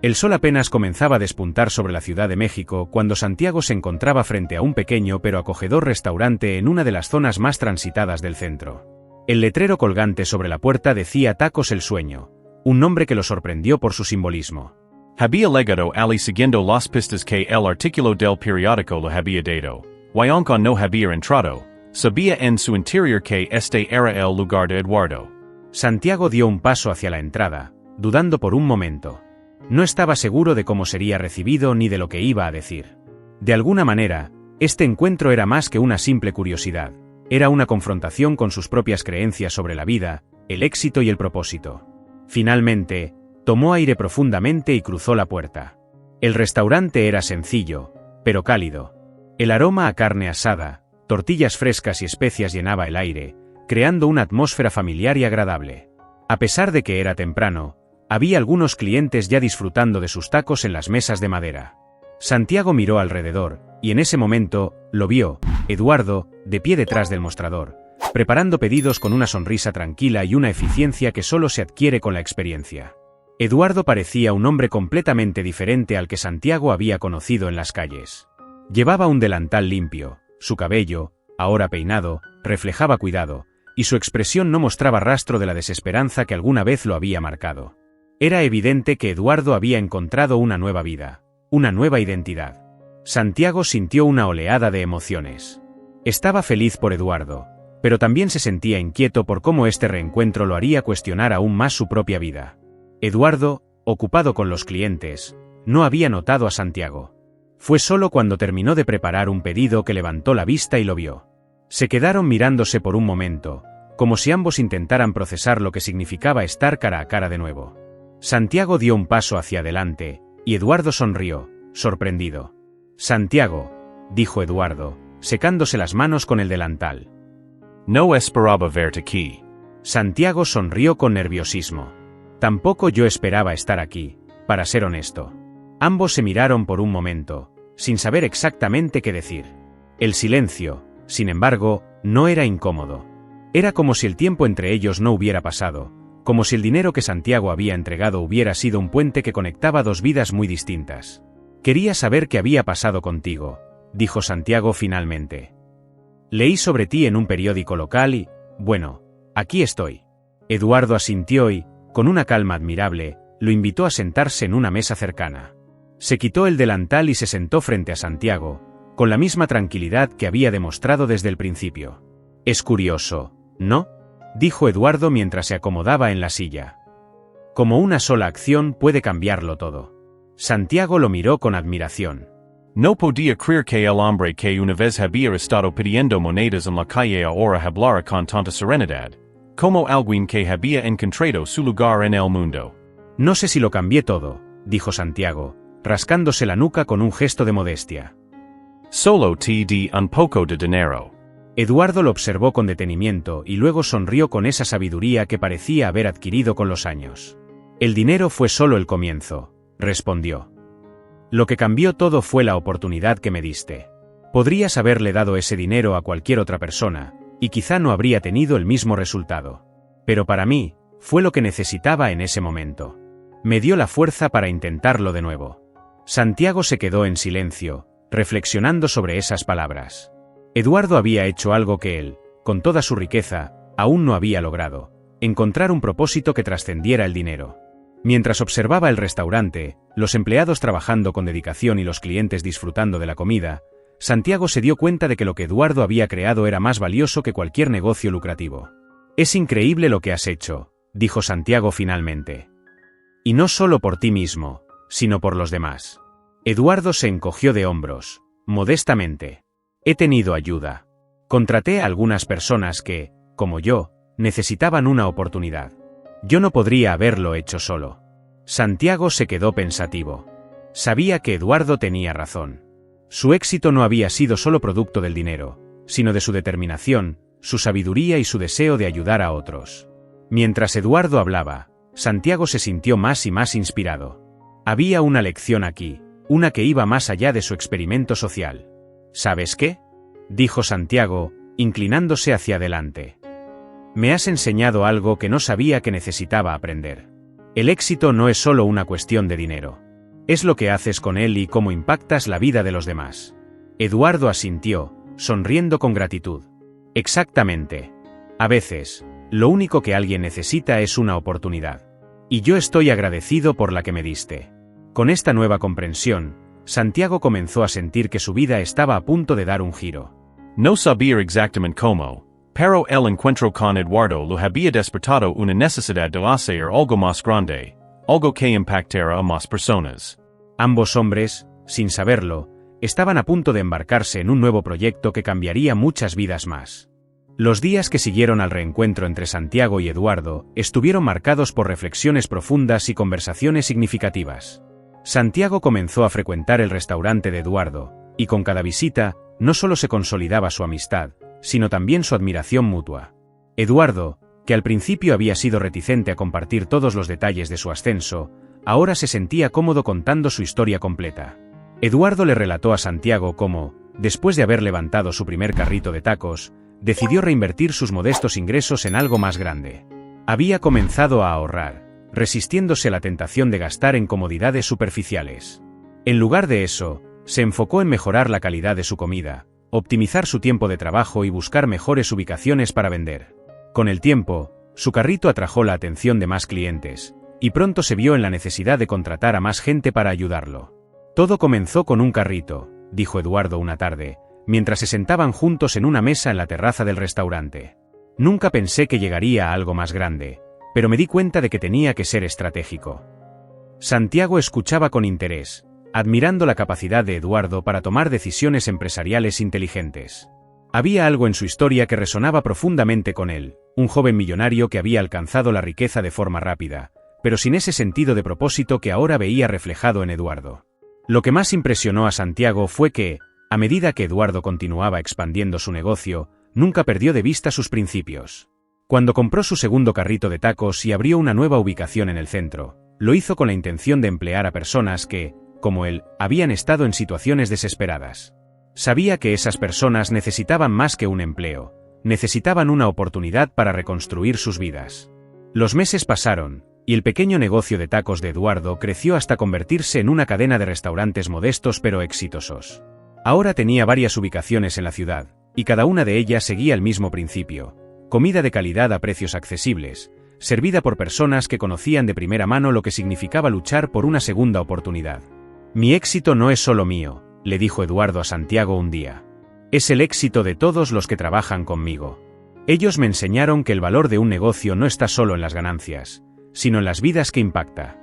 El sol apenas comenzaba a despuntar sobre la Ciudad de México cuando Santiago se encontraba frente a un pequeño pero acogedor restaurante en una de las zonas más transitadas del centro. El letrero colgante sobre la puerta decía Tacos el Sueño, un nombre que lo sorprendió por su simbolismo. Había legado ali siguiendo las pistas que el artículo del periódico lo había dado, y aunque no había entrado, sabía en su interior que este era el lugar de Eduardo. Santiago dio un paso hacia la entrada, dudando por un momento. No estaba seguro de cómo sería recibido ni de lo que iba a decir. De alguna manera, este encuentro era más que una simple curiosidad. Era una confrontación con sus propias creencias sobre la vida, el éxito y el propósito. Finalmente, tomó aire profundamente y cruzó la puerta. El restaurante era sencillo, pero cálido. El aroma a carne asada, tortillas frescas y especias llenaba el aire, creando una atmósfera familiar y agradable. A pesar de que era temprano, Había algunos clientes ya disfrutando de sus tacos en las mesas de madera. Santiago miró alrededor, y en ese momento, lo vio, Eduardo, de pie detrás del mostrador, preparando pedidos con una sonrisa tranquila y una eficiencia que solo se adquiere con la experiencia. Eduardo parecía un hombre completamente diferente al que Santiago había conocido en las calles. Llevaba un delantal limpio, su cabello, ahora peinado, reflejaba cuidado, y su expresión no mostraba rastro de la desesperanza que alguna vez lo había marcado. Era evidente que Eduardo había encontrado una nueva vida, una nueva identidad. Santiago sintió una oleada de emociones. Estaba feliz por Eduardo, pero también se sentía inquieto por cómo este reencuentro lo haría cuestionar aún más su propia vida. Eduardo, ocupado con los clientes, no había notado a Santiago. Fue solo cuando terminó de preparar un pedido que levantó la vista y lo vio. Se quedaron mirándose por un momento, como si ambos intentaran procesar lo que significaba estar cara a cara de nuevo. Santiago dio un paso hacia adelante, y Eduardo sonrió, sorprendido. «Santiago», dijo Eduardo, secándose las manos con el delantal. No esperaba verte aquí. Santiago sonrió con nerviosismo. Tampoco yo esperaba estar aquí, para ser honesto. Ambos se miraron por un momento, sin saber exactamente qué decir. El silencio, sin embargo, no era incómodo. Era como si el tiempo entre ellos no hubiera pasado, como si el dinero que Santiago había entregado hubiera sido un puente que conectaba dos vidas muy distintas. «Quería saber qué había pasado contigo», dijo Santiago finalmente. «Leí sobre ti en un periódico local y, bueno, aquí estoy». Eduardo asintió y, con una calma admirable, lo invitó a sentarse en una mesa cercana. Se quitó el delantal y se sentó frente a Santiago, con la misma tranquilidad que había demostrado desde el principio. «Es curioso, ¿no?», dijo Eduardo mientras se acomodaba en la silla. «Como una sola acción puede cambiarlo todo». Santiago lo miró con admiración. No podía creer que el hombre que una vez había estado pidiendo monedas en la calle ahora hablara con tanta serenidad, como alguien que había encontrado su lugar en el mundo. «No sé si lo cambié todo», dijo Santiago, rascándose la nuca con un gesto de modestia. «Solo te di un poco de dinero». Eduardo lo observó con detenimiento y luego sonrió con esa sabiduría que parecía haber adquirido con los años. «El dinero fue solo el comienzo», respondió. «Lo que cambió todo fue la oportunidad que me diste. Podrías haberle dado ese dinero a cualquier otra persona, y quizá no habría tenido el mismo resultado. Pero para mí, fue lo que necesitaba en ese momento. Me dio la fuerza para intentarlo de nuevo». Santiago se quedó en silencio, reflexionando sobre esas palabras. Eduardo había hecho algo que él, con toda su riqueza, aún no había logrado: encontrar un propósito que trascendiera el dinero. Mientras observaba el restaurante, los empleados trabajando con dedicación y los clientes disfrutando de la comida, Santiago se dio cuenta de que lo que Eduardo había creado era más valioso que cualquier negocio lucrativo. «Es increíble lo que has hecho», dijo Santiago finalmente. «Y no solo por ti mismo, sino por los demás». Eduardo se encogió de hombros, modestamente. «He tenido ayuda. Contraté a algunas personas que, como yo, necesitaban una oportunidad. Yo no podría haberlo hecho solo». Santiago se quedó pensativo. Sabía que Eduardo tenía razón. Su éxito no había sido solo producto del dinero, sino de su determinación, su sabiduría y su deseo de ayudar a otros. Mientras Eduardo hablaba, Santiago se sintió más y más inspirado. Había una lección aquí, una que iba más allá de su experimento social. «¿Sabes qué?», dijo Santiago, inclinándose hacia adelante. «Me has enseñado algo que no sabía que necesitaba aprender. El éxito no es solo una cuestión de dinero. Es lo que haces con él y cómo impactas la vida de los demás». Eduardo asintió, sonriendo con gratitud. «Exactamente. A veces, lo único que alguien necesita es una oportunidad. Y yo estoy agradecido por la que me diste». Con esta nueva comprensión, Santiago comenzó a sentir que su vida estaba a punto de dar un giro. No sabía exactamente cómo, pero el encuentro con Eduardo lo había despertado una necesidad de hacer algo más grande, algo que impactara a más personas. Ambos hombres, sin saberlo, estaban a punto de embarcarse en un nuevo proyecto que cambiaría muchas vidas más. Los días que siguieron al reencuentro entre Santiago y Eduardo estuvieron marcados por reflexiones profundas y conversaciones significativas. Santiago comenzó a frecuentar el restaurante de Eduardo, y con cada visita, no solo se consolidaba su amistad, sino también su admiración mutua. Eduardo, que al principio había sido reticente a compartir todos los detalles de su ascenso, ahora se sentía cómodo contando su historia completa. Eduardo le relató a Santiago cómo, después de haber levantado su primer carrito de tacos, decidió reinvertir sus modestos ingresos en algo más grande. Había comenzado a ahorrar, resistiéndose a la tentación de gastar en comodidades superficiales. En lugar de eso, se enfocó en mejorar la calidad de su comida, optimizar su tiempo de trabajo y buscar mejores ubicaciones para vender. Con el tiempo, su carrito atrajo la atención de más clientes, y pronto se vio en la necesidad de contratar a más gente para ayudarlo. Todo comenzó con un carrito, dijo Eduardo una tarde, mientras se sentaban juntos en una mesa en la terraza del restaurante. Nunca pensé que llegaría a algo más grande, pero me di cuenta de que tenía que ser estratégico. Santiago escuchaba con interés, admirando la capacidad de Eduardo para tomar decisiones empresariales inteligentes. Había algo en su historia que resonaba profundamente con él, un joven millonario que había alcanzado la riqueza de forma rápida, pero sin ese sentido de propósito que ahora veía reflejado en Eduardo. Lo que más impresionó a Santiago fue que, a medida que Eduardo continuaba expandiendo su negocio, nunca perdió de vista sus principios. Cuando compró su segundo carrito de tacos y abrió una nueva ubicación en el centro, lo hizo con la intención de emplear a personas que, como él, habían estado en situaciones desesperadas. Sabía que esas personas necesitaban más que un empleo, necesitaban una oportunidad para reconstruir sus vidas. Los meses pasaron, y el pequeño negocio de tacos de Eduardo creció hasta convertirse en una cadena de restaurantes modestos pero exitosos. Ahora tenía varias ubicaciones en la ciudad, y cada una de ellas seguía el mismo principio: comida de calidad a precios accesibles, servida por personas que conocían de primera mano lo que significaba luchar por una segunda oportunidad. Mi éxito no es solo mío, le dijo Eduardo a Santiago un día. Es el éxito de todos los que trabajan conmigo. Ellos me enseñaron que el valor de un negocio no está solo en las ganancias, sino en las vidas que impacta.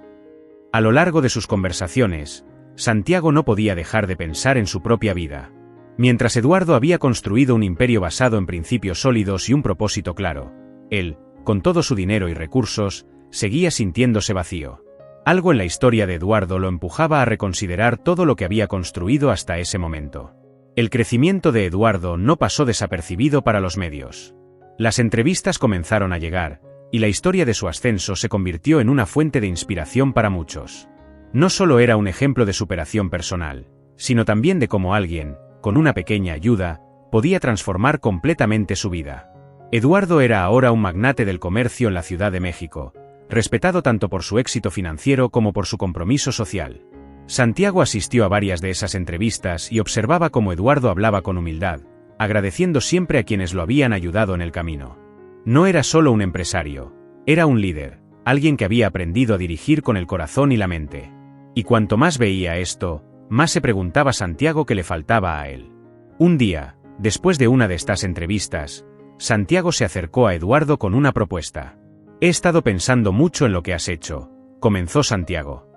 A lo largo de sus conversaciones, Santiago no podía dejar de pensar en su propia vida. Mientras Eduardo había construido un imperio basado en principios sólidos y un propósito claro, él, con todo su dinero y recursos, seguía sintiéndose vacío. Algo en la historia de Eduardo lo empujaba a reconsiderar todo lo que había construido hasta ese momento. El crecimiento de Eduardo no pasó desapercibido para los medios. Las entrevistas comenzaron a llegar, y la historia de su ascenso se convirtió en una fuente de inspiración para muchos. No solo era un ejemplo de superación personal, sino también de cómo alguien, con una pequeña ayuda, podía transformar completamente su vida. Eduardo era ahora un magnate del comercio en la Ciudad de México, respetado tanto por su éxito financiero como por su compromiso social. Santiago asistió a varias de esas entrevistas y observaba cómo Eduardo hablaba con humildad, agradeciendo siempre a quienes lo habían ayudado en el camino. No era solo un empresario, era un líder, alguien que había aprendido a dirigir con el corazón y la mente. Y cuanto más veía esto, más se preguntaba Santiago qué le faltaba a él. Un día, después de una de estas entrevistas, Santiago se acercó a Eduardo con una propuesta. He estado pensando mucho en lo que has hecho, comenzó Santiago.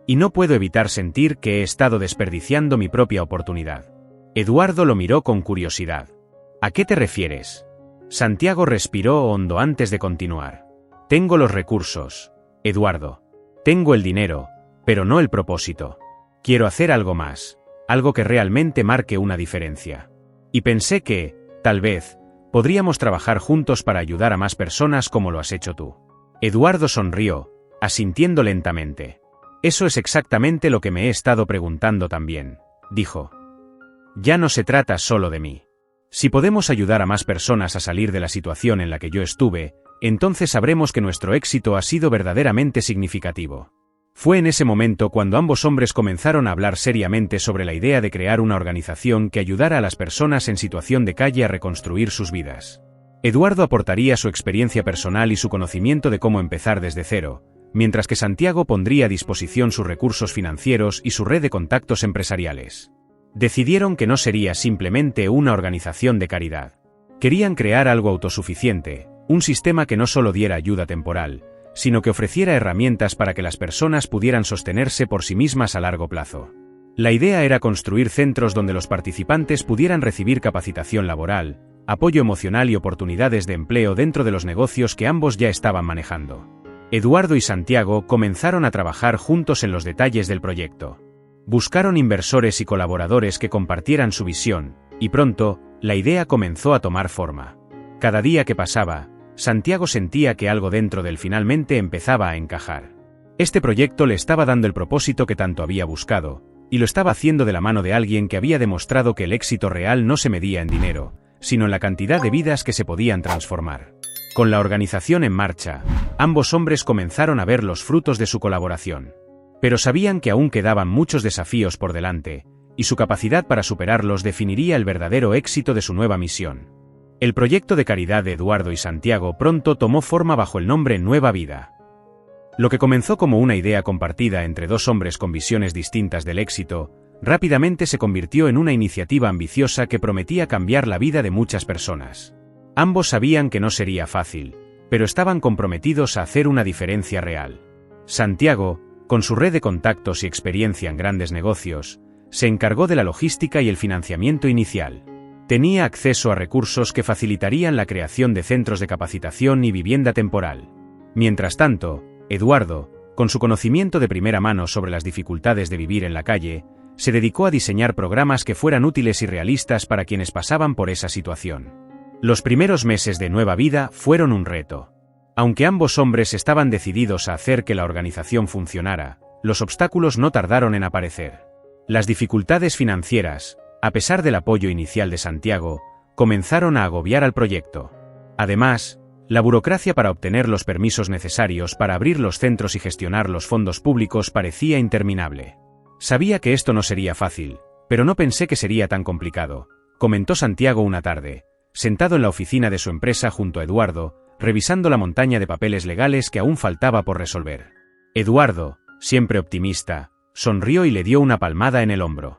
Y no puedo evitar sentir que he estado desperdiciando mi propia oportunidad. Eduardo lo miró con curiosidad. ¿A qué te refieres? Santiago respiró hondo antes de continuar. Tengo los recursos, Eduardo. Tengo el dinero, pero no el propósito. Quiero hacer algo más, algo que realmente marque una diferencia. Y pensé que, tal vez, podríamos trabajar juntos para ayudar a más personas como lo has hecho tú. Eduardo sonrió, asintiendo lentamente. Eso es exactamente lo que me he estado preguntando también, dijo. Ya no se trata solo de mí. Si podemos ayudar a más personas a salir de la situación en la que yo estuve, entonces sabremos que nuestro éxito ha sido verdaderamente significativo. Fue en ese momento cuando ambos hombres comenzaron a hablar seriamente sobre la idea de crear una organización que ayudara a las personas en situación de calle a reconstruir sus vidas. Eduardo aportaría su experiencia personal y su conocimiento de cómo empezar desde cero, mientras que Santiago pondría a disposición sus recursos financieros y su red de contactos empresariales. Decidieron que no sería simplemente una organización de caridad. Querían crear algo autosuficiente, un sistema que no solo diera ayuda temporal, sino que ofreciera herramientas para que las personas pudieran sostenerse por sí mismas a largo plazo. La idea era construir centros donde los participantes pudieran recibir capacitación laboral, apoyo emocional y oportunidades de empleo dentro de los negocios que ambos ya estaban manejando. Eduardo y Santiago comenzaron a trabajar juntos en los detalles del proyecto. Buscaron inversores y colaboradores que compartieran su visión, y pronto, la idea comenzó a tomar forma. Cada día que pasaba, Santiago sentía que algo dentro de él finalmente empezaba a encajar. Este proyecto le estaba dando el propósito que tanto había buscado, y lo estaba haciendo de la mano de alguien que había demostrado que el éxito real no se medía en dinero, sino en la cantidad de vidas que se podían transformar. Con la organización en marcha, ambos hombres comenzaron a ver los frutos de su colaboración. Pero sabían que aún quedaban muchos desafíos por delante, y su capacidad para superarlos definiría el verdadero éxito de su nueva misión. El proyecto de caridad de Eduardo y Santiago pronto tomó forma bajo el nombre Nueva Vida. Lo que comenzó como una idea compartida entre dos hombres con visiones distintas del éxito, rápidamente se convirtió en una iniciativa ambiciosa que prometía cambiar la vida de muchas personas. Ambos sabían que no sería fácil, pero estaban comprometidos a hacer una diferencia real. Santiago, con su red de contactos y experiencia en grandes negocios, se encargó de la logística y el financiamiento inicial. Tenía acceso a recursos que facilitarían la creación de centros de capacitación y vivienda temporal. Mientras tanto, Eduardo, con su conocimiento de primera mano sobre las dificultades de vivir en la calle, se dedicó a diseñar programas que fueran útiles y realistas para quienes pasaban por esa situación. Los primeros meses de Nueva Vida fueron un reto. Aunque ambos hombres estaban decididos a hacer que la organización funcionara, los obstáculos no tardaron en aparecer. Las dificultades financieras, a pesar del apoyo inicial de Santiago, comenzaron a agobiar al proyecto. Además, la burocracia para obtener los permisos necesarios para abrir los centros y gestionar los fondos públicos parecía interminable. Sabía que esto no sería fácil, pero no pensé que sería tan complicado, comentó Santiago una tarde, sentado en la oficina de su empresa junto a Eduardo, revisando la montaña de papeles legales que aún faltaba por resolver. Eduardo, siempre optimista, sonrió y le dio una palmada en el hombro.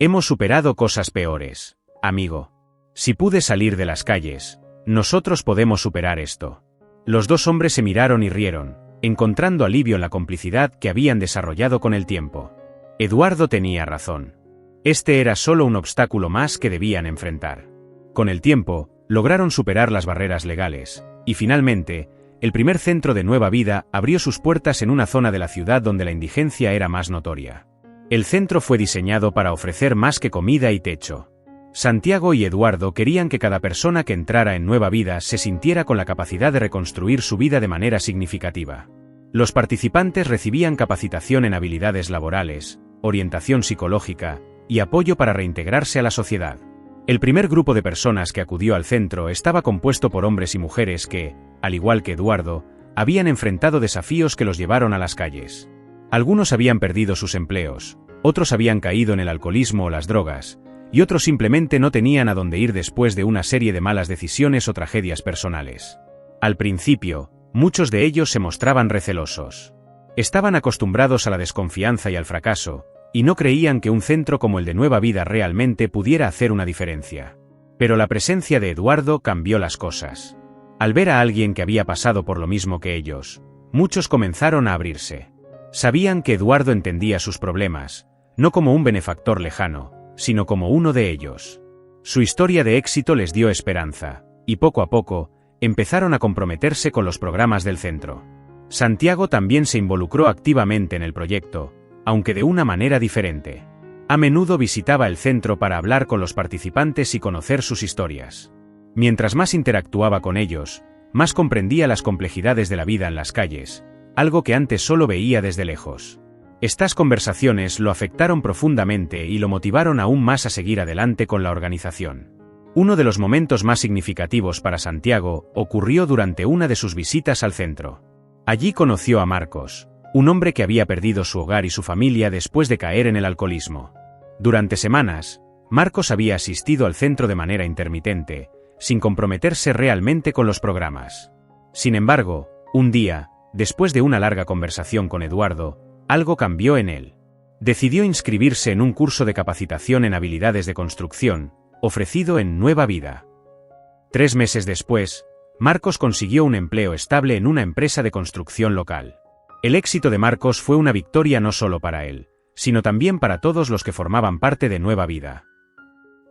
Hemos superado cosas peores, amigo. Si pude salir de las calles, nosotros podemos superar esto. Los dos hombres se miraron y rieron, encontrando alivio en la complicidad que habían desarrollado con el tiempo. Eduardo tenía razón. Este era solo un obstáculo más que debían enfrentar. Con el tiempo, lograron superar las barreras legales, y finalmente, el primer centro de Nueva Vida abrió sus puertas en una zona de la ciudad donde la indigencia era más notoria. El centro fue diseñado para ofrecer más que comida y techo. Santiago y Eduardo querían que cada persona que entrara en Nueva Vida se sintiera con la capacidad de reconstruir su vida de manera significativa. Los participantes recibían capacitación en habilidades laborales, orientación psicológica y apoyo para reintegrarse a la sociedad. El primer grupo de personas que acudió al centro estaba compuesto por hombres y mujeres que, al igual que Eduardo, habían enfrentado desafíos que los llevaron a las calles. Algunos habían perdido sus empleos, otros habían caído en el alcoholismo o las drogas, y otros simplemente no tenían a dónde ir después de una serie de malas decisiones o tragedias personales. Al principio, muchos de ellos se mostraban recelosos. Estaban acostumbrados a la desconfianza y al fracaso, y no creían que un centro como el de Nueva Vida realmente pudiera hacer una diferencia. Pero la presencia de Eduardo cambió las cosas. Al ver a alguien que había pasado por lo mismo que ellos, muchos comenzaron a abrirse. Sabían que Eduardo entendía sus problemas, no como un benefactor lejano, sino como uno de ellos. Su historia de éxito les dio esperanza, y poco a poco, empezaron a comprometerse con los programas del centro. Santiago también se involucró activamente en el proyecto, aunque de una manera diferente. A menudo visitaba el centro para hablar con los participantes y conocer sus historias. Mientras más interactuaba con ellos, más comprendía las complejidades de la vida en las calles, algo que antes solo veía desde lejos. Estas conversaciones lo afectaron profundamente y lo motivaron aún más a seguir adelante con la organización. Uno de los momentos más significativos para Santiago ocurrió durante una de sus visitas al centro. Allí conoció a Marcos, un hombre que había perdido su hogar y su familia después de caer en el alcoholismo. Durante semanas, Marcos había asistido al centro de manera intermitente, sin comprometerse realmente con los programas. Sin embargo, un día, después de una larga conversación con Eduardo, algo cambió en él. Decidió inscribirse en un curso de capacitación en habilidades de construcción, ofrecido en Nueva Vida. 3 meses después, Marcos consiguió un empleo estable en una empresa de construcción local. El éxito de Marcos fue una victoria no solo para él, sino también para todos los que formaban parte de Nueva Vida.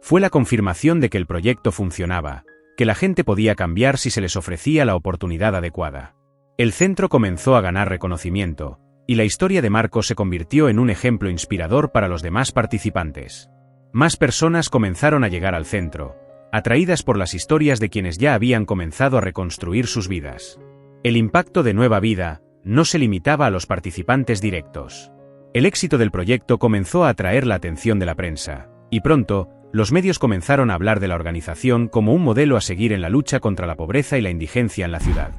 Fue la confirmación de que el proyecto funcionaba, que la gente podía cambiar si se les ofrecía la oportunidad adecuada. El centro comenzó a ganar reconocimiento, y la historia de Marcos se convirtió en un ejemplo inspirador para los demás participantes. Más personas comenzaron a llegar al centro, atraídas por las historias de quienes ya habían comenzado a reconstruir sus vidas. El impacto de Nueva Vida no se limitaba a los participantes directos. El éxito del proyecto comenzó a atraer la atención de la prensa, y pronto, los medios comenzaron a hablar de la organización como un modelo a seguir en la lucha contra la pobreza y la indigencia en la ciudad.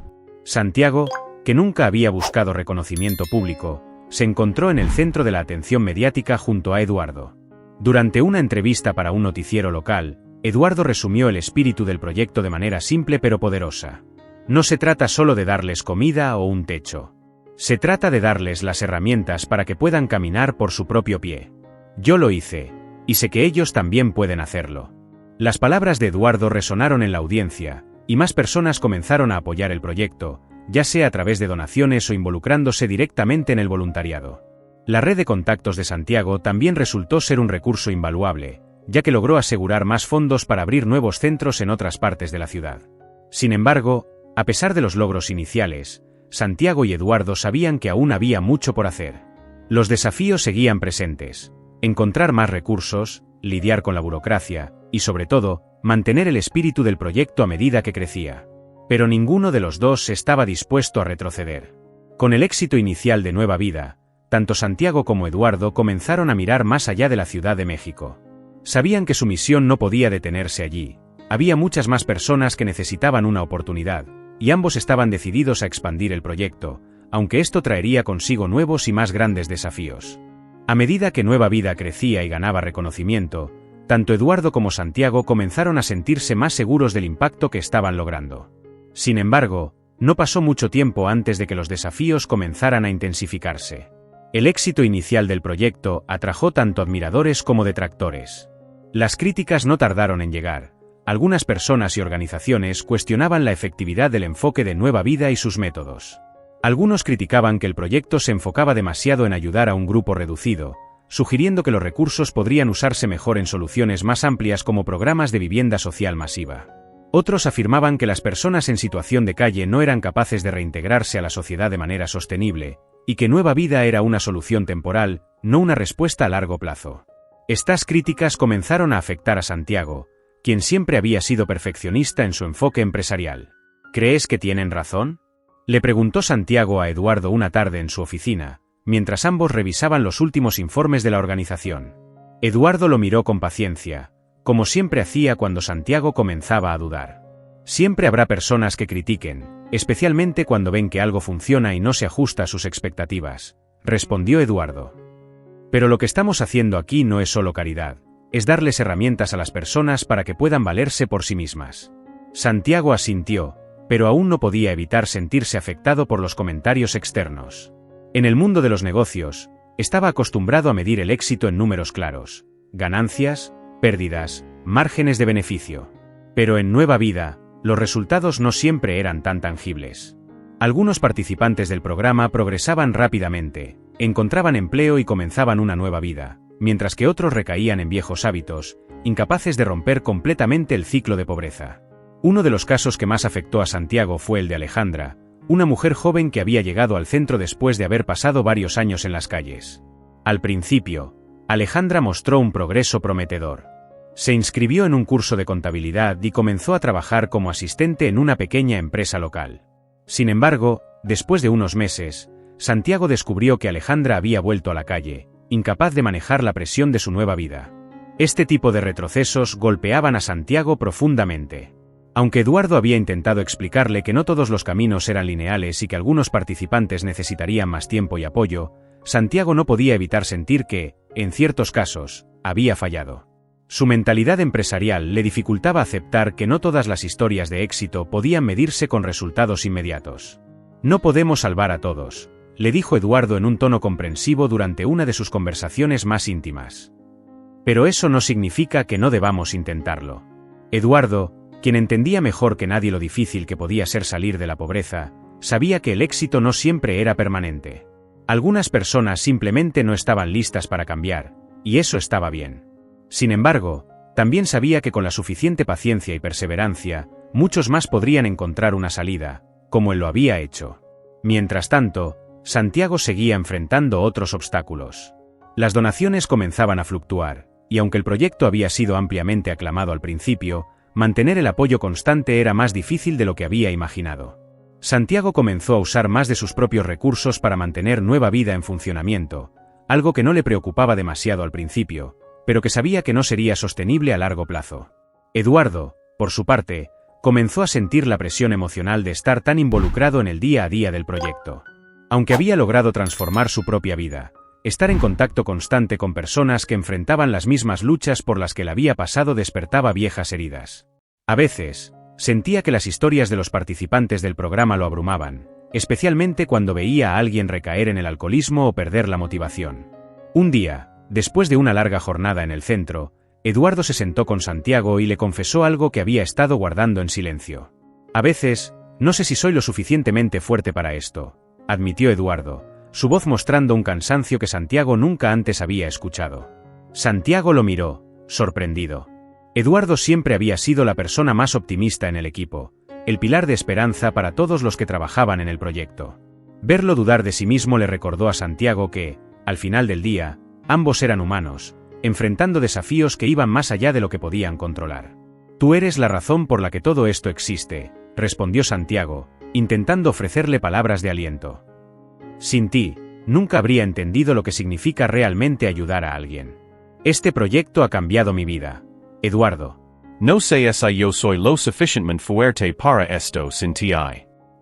Santiago, que nunca había buscado reconocimiento público, se encontró en el centro de la atención mediática junto a Eduardo. Durante una entrevista para un noticiero local, Eduardo resumió el espíritu del proyecto de manera simple pero poderosa. No se trata solo de darles comida o un techo. Se trata de darles las herramientas para que puedan caminar por su propio pie. Yo lo hice, y sé que ellos también pueden hacerlo. Las palabras de Eduardo resonaron en la audiencia, y más personas comenzaron a apoyar el proyecto, ya sea a través de donaciones o involucrándose directamente en el voluntariado. La red de contactos de Santiago también resultó ser un recurso invaluable, ya que logró asegurar más fondos para abrir nuevos centros en otras partes de la ciudad. Sin embargo, a pesar de los logros iniciales, Santiago y Eduardo sabían que aún había mucho por hacer. Los desafíos seguían presentes: encontrar más recursos, lidiar con la burocracia, y sobre todo, mantener el espíritu del proyecto a medida que crecía. Pero ninguno de los dos estaba dispuesto a retroceder. Con el éxito inicial de Nueva Vida, tanto Santiago como Eduardo comenzaron a mirar más allá de la Ciudad de México. Sabían que su misión no podía detenerse allí. Había muchas más personas que necesitaban una oportunidad, y ambos estaban decididos a expandir el proyecto, aunque esto traería consigo nuevos y más grandes desafíos. A medida que Nueva Vida crecía y ganaba reconocimiento, tanto Eduardo como Santiago comenzaron a sentirse más seguros del impacto que estaban logrando. Sin embargo, no pasó mucho tiempo antes de que los desafíos comenzaran a intensificarse. El éxito inicial del proyecto atrajo tanto admiradores como detractores. Las críticas no tardaron en llegar. Algunas personas y organizaciones cuestionaban la efectividad del enfoque de Nueva Vida y sus métodos. Algunos criticaban que el proyecto se enfocaba demasiado en ayudar a un grupo reducido, sugiriendo que los recursos podrían usarse mejor en soluciones más amplias como programas de vivienda social masiva. Otros afirmaban que las personas en situación de calle no eran capaces de reintegrarse a la sociedad de manera sostenible, y que Nueva Vida era una solución temporal, no una respuesta a largo plazo. Estas críticas comenzaron a afectar a Santiago, quien siempre había sido perfeccionista en su enfoque empresarial. ¿Crees que tienen razón?, le preguntó Santiago a Eduardo una tarde en su oficina, mientras ambos revisaban los últimos informes de la organización. Eduardo lo miró con paciencia, como siempre hacía cuando Santiago comenzaba a dudar. Siempre habrá personas que critiquen, especialmente cuando ven que algo funciona y no se ajusta a sus expectativas, respondió Eduardo. Pero lo que estamos haciendo aquí no es solo caridad, es darles herramientas a las personas para que puedan valerse por sí mismas. Santiago asintió, pero aún no podía evitar sentirse afectado por los comentarios externos. En el mundo de los negocios, estaba acostumbrado a medir el éxito en números claros: ganancias, pérdidas, márgenes de beneficio. Pero en Nueva Vida, los resultados no siempre eran tan tangibles. Algunos participantes del programa progresaban rápidamente, encontraban empleo y comenzaban una nueva vida, mientras que otros recaían en viejos hábitos, incapaces de romper completamente el ciclo de pobreza. Uno de los casos que más afectó a Santiago fue el de Alejandra, una mujer joven que había llegado al centro después de haber pasado varios años en las calles. Al principio, Alejandra mostró un progreso prometedor. Se inscribió en un curso de contabilidad y comenzó a trabajar como asistente en una pequeña empresa local. Sin embargo, después de unos meses, Santiago descubrió que Alejandra había vuelto a la calle, incapaz de manejar la presión de su nueva vida. Este tipo de retrocesos golpeaban a Santiago profundamente. Aunque Eduardo había intentado explicarle que no todos los caminos eran lineales y que algunos participantes necesitarían más tiempo y apoyo, Santiago no podía evitar sentir que, en ciertos casos, había fallado. Su mentalidad empresarial le dificultaba aceptar que no todas las historias de éxito podían medirse con resultados inmediatos. No podemos salvar a todos, le dijo Eduardo en un tono comprensivo durante una de sus conversaciones más íntimas. Pero eso no significa que no debamos intentarlo. Eduardo, quien entendía mejor que nadie lo difícil que podía ser salir de la pobreza, sabía que el éxito no siempre era permanente. Algunas personas simplemente no estaban listas para cambiar, y eso estaba bien. Sin embargo, también sabía que con la suficiente paciencia y perseverancia, muchos más podrían encontrar una salida, como él lo había hecho. Mientras tanto, Santiago seguía enfrentando otros obstáculos. Las donaciones comenzaban a fluctuar, y aunque el proyecto había sido ampliamente aclamado al principio, mantener el apoyo constante era más difícil de lo que había imaginado. Santiago comenzó a usar más de sus propios recursos para mantener Nueva Vida en funcionamiento, algo que no le preocupaba demasiado al principio, pero que sabía que no sería sostenible a largo plazo. Eduardo, por su parte, comenzó a sentir la presión emocional de estar tan involucrado en el día a día del proyecto. Aunque había logrado transformar su propia vida, estar en contacto constante con personas que enfrentaban las mismas luchas por las que le había pasado despertaba viejas heridas. A veces, sentía que las historias de los participantes del programa lo abrumaban, especialmente cuando veía a alguien recaer en el alcoholismo o perder la motivación. Un día, después de una larga jornada en el centro, Eduardo se sentó con Santiago y le confesó algo que había estado guardando en silencio. A veces, no sé si soy lo suficientemente fuerte para esto, admitió Eduardo, su voz mostrando un cansancio que Santiago nunca antes había escuchado. Santiago lo miró, sorprendido. Eduardo siempre había sido la persona más optimista en el equipo, el pilar de esperanza para todos los que trabajaban en el proyecto. Verlo dudar de sí mismo le recordó a Santiago que, al final del día, ambos eran humanos, enfrentando desafíos que iban más allá de lo que podían controlar. Tú eres la razón por la que todo esto existe, respondió Santiago, intentando ofrecerle palabras de aliento. Sin ti, nunca habría entendido lo que significa realmente ayudar a alguien. Este proyecto ha cambiado mi vida. Eduardo. No sé si yo soy lo suficientemente fuerte para esto sin ti.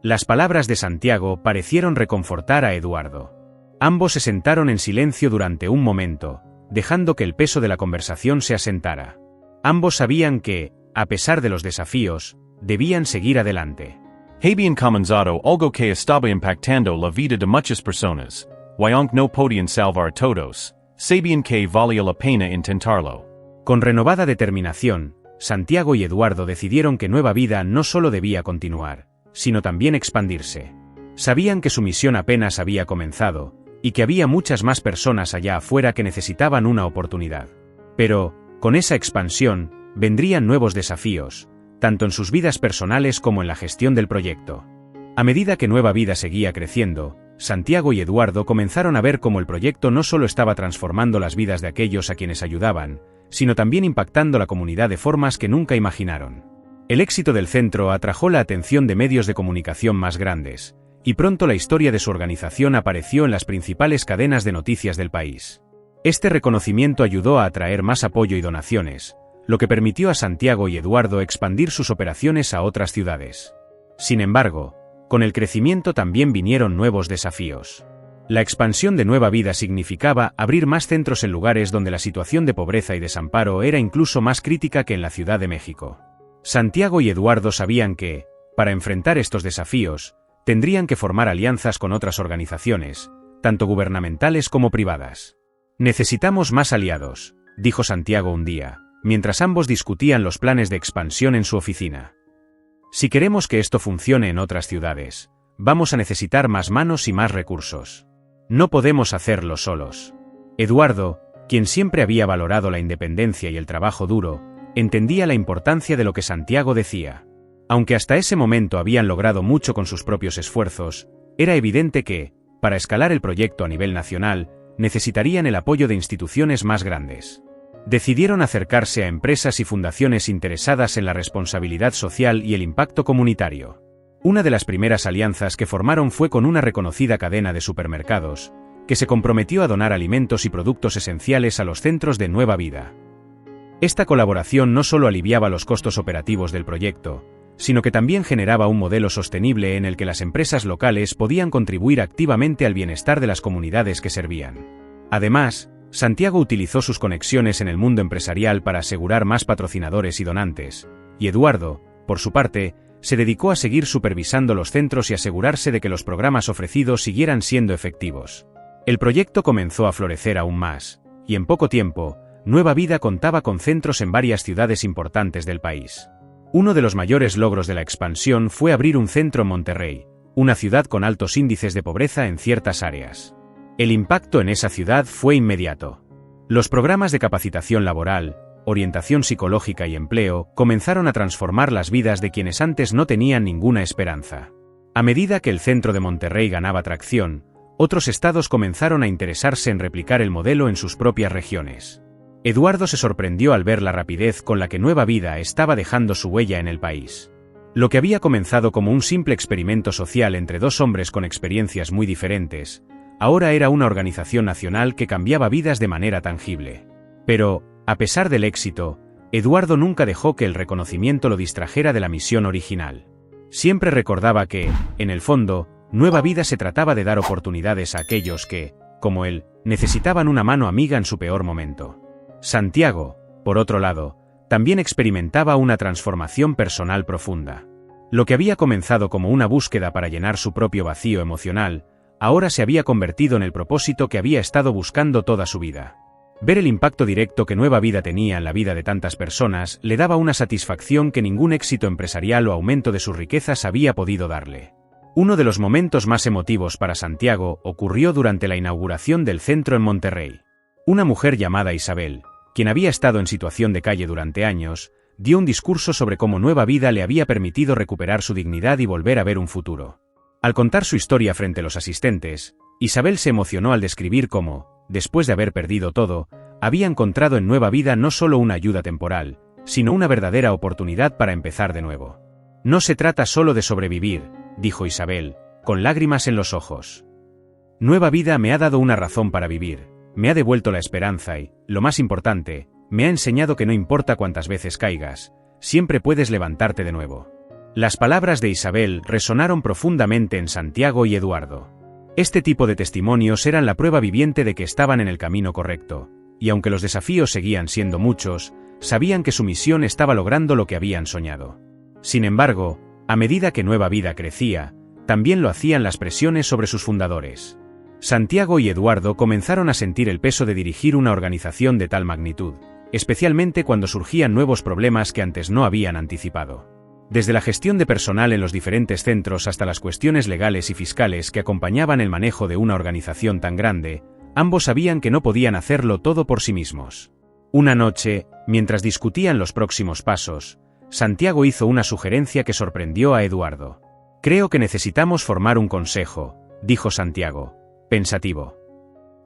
Las palabras de Santiago parecieron reconfortar a Eduardo. Ambos se sentaron en silencio durante un momento, dejando que el peso de la conversación se asentara. Ambos sabían que, a pesar de los desafíos, debían seguir adelante. Habían comenzado algo que estaba impactando la vida de muchas personas, y aunque no podían salvar a todos, sabían que valía la pena intentarlo. Con renovada determinación, Santiago y Eduardo decidieron que Nueva Vida no solo debía continuar, sino también expandirse. Sabían que su misión apenas había comenzado, y que había muchas más personas allá afuera que necesitaban una oportunidad. Pero, con esa expansión, vendrían nuevos desafíos, tanto en sus vidas personales como en la gestión del proyecto. A medida que Nueva Vida seguía creciendo, Santiago y Eduardo comenzaron a ver cómo el proyecto no solo estaba transformando las vidas de aquellos a quienes ayudaban, sino también impactando la comunidad de formas que nunca imaginaron. El éxito del centro atrajo la atención de medios de comunicación más grandes, y pronto la historia de su organización apareció en las principales cadenas de noticias del país. Este reconocimiento ayudó a atraer más apoyo y donaciones, lo que permitió a Santiago y Eduardo expandir sus operaciones a otras ciudades. Sin embargo, con el crecimiento también vinieron nuevos desafíos. La expansión de Nueva Vida significaba abrir más centros en lugares donde la situación de pobreza y desamparo era incluso más crítica que en la Ciudad de México. Santiago y Eduardo sabían que, para enfrentar estos desafíos, tendrían que formar alianzas con otras organizaciones, tanto gubernamentales como privadas. Necesitamos más aliados, dijo Santiago un día, mientras ambos discutían los planes de expansión en su oficina. Si queremos que esto funcione en otras ciudades, vamos a necesitar más manos y más recursos. No podemos hacerlo solos. Eduardo, quien siempre había valorado la independencia y el trabajo duro, entendía la importancia de lo que Santiago decía. Aunque hasta ese momento habían logrado mucho con sus propios esfuerzos, era evidente que, para escalar el proyecto a nivel nacional, necesitarían el apoyo de instituciones más grandes. Decidieron acercarse a empresas y fundaciones interesadas en la responsabilidad social y el impacto comunitario. Una de las primeras alianzas que formaron fue con una reconocida cadena de supermercados, que se comprometió a donar alimentos y productos esenciales a los centros de Nueva Vida. Esta colaboración no solo aliviaba los costos operativos del proyecto, sino que también generaba un modelo sostenible en el que las empresas locales podían contribuir activamente al bienestar de las comunidades que servían. Además, Santiago utilizó sus conexiones en el mundo empresarial para asegurar más patrocinadores y donantes, y Eduardo, por su parte, se dedicó a seguir supervisando los centros y asegurarse de que los programas ofrecidos siguieran siendo efectivos. El proyecto comenzó a florecer aún más, y en poco tiempo, Nueva Vida contaba con centros en varias ciudades importantes del país. Uno de los mayores logros de la expansión fue abrir un centro en Monterrey, una ciudad con altos índices de pobreza en ciertas áreas. El impacto en esa ciudad fue inmediato. Los programas de capacitación laboral, orientación psicológica y empleo comenzaron a transformar las vidas de quienes antes no tenían ninguna esperanza. A medida que el centro de Monterrey ganaba tracción, otros estados comenzaron a interesarse en replicar el modelo en sus propias regiones. Eduardo se sorprendió al ver la rapidez con la que Nueva Vida estaba dejando su huella en el país. Lo que había comenzado como un simple experimento social entre dos hombres con experiencias muy diferentes, ahora era una organización nacional que cambiaba vidas de manera tangible. Pero, a pesar del éxito, Eduardo nunca dejó que el reconocimiento lo distrajera de la misión original. Siempre recordaba que, en el fondo, Nueva Vida se trataba de dar oportunidades a aquellos que, como él, necesitaban una mano amiga en su peor momento. Santiago, por otro lado, también experimentaba una transformación personal profunda. Lo que había comenzado como una búsqueda para llenar su propio vacío emocional, ahora se había convertido en el propósito que había estado buscando toda su vida. Ver el impacto directo que Nueva Vida tenía en la vida de tantas personas le daba una satisfacción que ningún éxito empresarial o aumento de sus riquezas había podido darle. Uno de los momentos más emotivos para Santiago ocurrió durante la inauguración del centro en Monterrey. Una mujer llamada Isabel, quien había estado en situación de calle durante años, dio un discurso sobre cómo Nueva Vida le había permitido recuperar su dignidad y volver a ver un futuro. Al contar su historia frente a los asistentes, Isabel se emocionó al describir cómo, después de haber perdido todo, había encontrado en Nueva Vida no solo una ayuda temporal, sino una verdadera oportunidad para empezar de nuevo. No se trata solo de sobrevivir, dijo Isabel, con lágrimas en los ojos. Nueva Vida me ha dado una razón para vivir, me ha devuelto la esperanza y, lo más importante, me ha enseñado que no importa cuántas veces caigas, siempre puedes levantarte de nuevo. Las palabras de Isabel resonaron profundamente en Santiago y Eduardo. Este tipo de testimonios eran la prueba viviente de que estaban en el camino correcto, y aunque los desafíos seguían siendo muchos, sabían que su misión estaba logrando lo que habían soñado. Sin embargo, a medida que Nueva Vida crecía, también lo hacían las presiones sobre sus fundadores. Santiago y Eduardo comenzaron a sentir el peso de dirigir una organización de tal magnitud, especialmente cuando surgían nuevos problemas que antes no habían anticipado. Desde la gestión de personal en los diferentes centros hasta las cuestiones legales y fiscales que acompañaban el manejo de una organización tan grande, ambos sabían que no podían hacerlo todo por sí mismos. Una noche, mientras discutían los próximos pasos, Santiago hizo una sugerencia que sorprendió a Eduardo. «Creo que necesitamos formar un consejo», dijo Santiago, pensativo.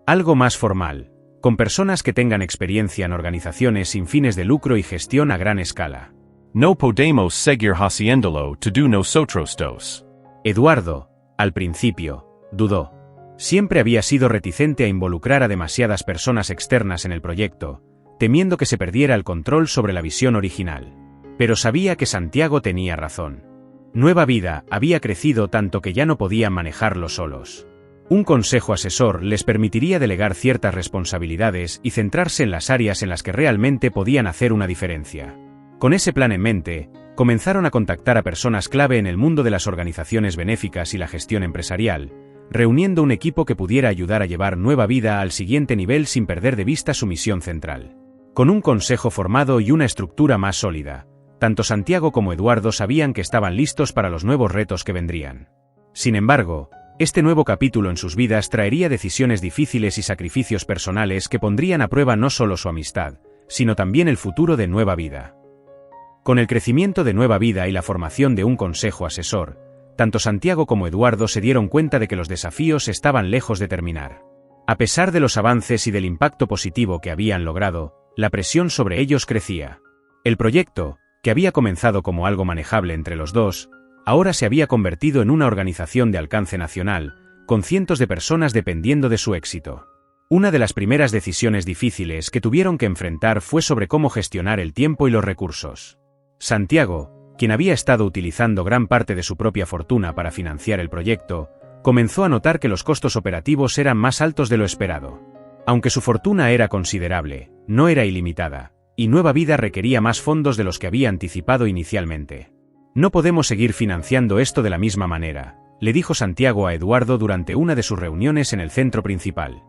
«Algo más formal, con personas que tengan experiencia en organizaciones sin fines de lucro y gestión a gran escala». No podemos seguir haciéndolo todo nosotros dos. Eduardo, al principio, dudó. Siempre había sido reticente a involucrar a demasiadas personas externas en el proyecto, temiendo que se perdiera el control sobre la visión original. Pero sabía que Santiago tenía razón. Nueva Vida había crecido tanto que ya no podían manejarlo solos. Un consejo asesor les permitiría delegar ciertas responsabilidades y centrarse en las áreas en las que realmente podían hacer una diferencia. Con ese plan en mente, comenzaron a contactar a personas clave en el mundo de las organizaciones benéficas y la gestión empresarial, reuniendo un equipo que pudiera ayudar a llevar Nueva Vida al siguiente nivel sin perder de vista su misión central. Con un consejo formado y una estructura más sólida, tanto Santiago como Eduardo sabían que estaban listos para los nuevos retos que vendrían. Sin embargo, este nuevo capítulo en sus vidas traería decisiones difíciles y sacrificios personales que pondrían a prueba no solo su amistad, sino también el futuro de Nueva Vida. Con el crecimiento de Nueva Vida y la formación de un consejo asesor, tanto Santiago como Eduardo se dieron cuenta de que los desafíos estaban lejos de terminar. A pesar de los avances y del impacto positivo que habían logrado, la presión sobre ellos crecía. El proyecto, que había comenzado como algo manejable entre los dos, ahora se había convertido en una organización de alcance nacional, con cientos de personas dependiendo de su éxito. Una de las primeras decisiones difíciles que tuvieron que enfrentar fue sobre cómo gestionar el tiempo y los recursos. Santiago, quien había estado utilizando gran parte de su propia fortuna para financiar el proyecto, comenzó a notar que los costos operativos eran más altos de lo esperado. Aunque su fortuna era considerable, no era ilimitada, y Nueva Vida requería más fondos de los que había anticipado inicialmente. «No podemos seguir financiando esto de la misma manera», le dijo Santiago a Eduardo durante una de sus reuniones en el centro principal.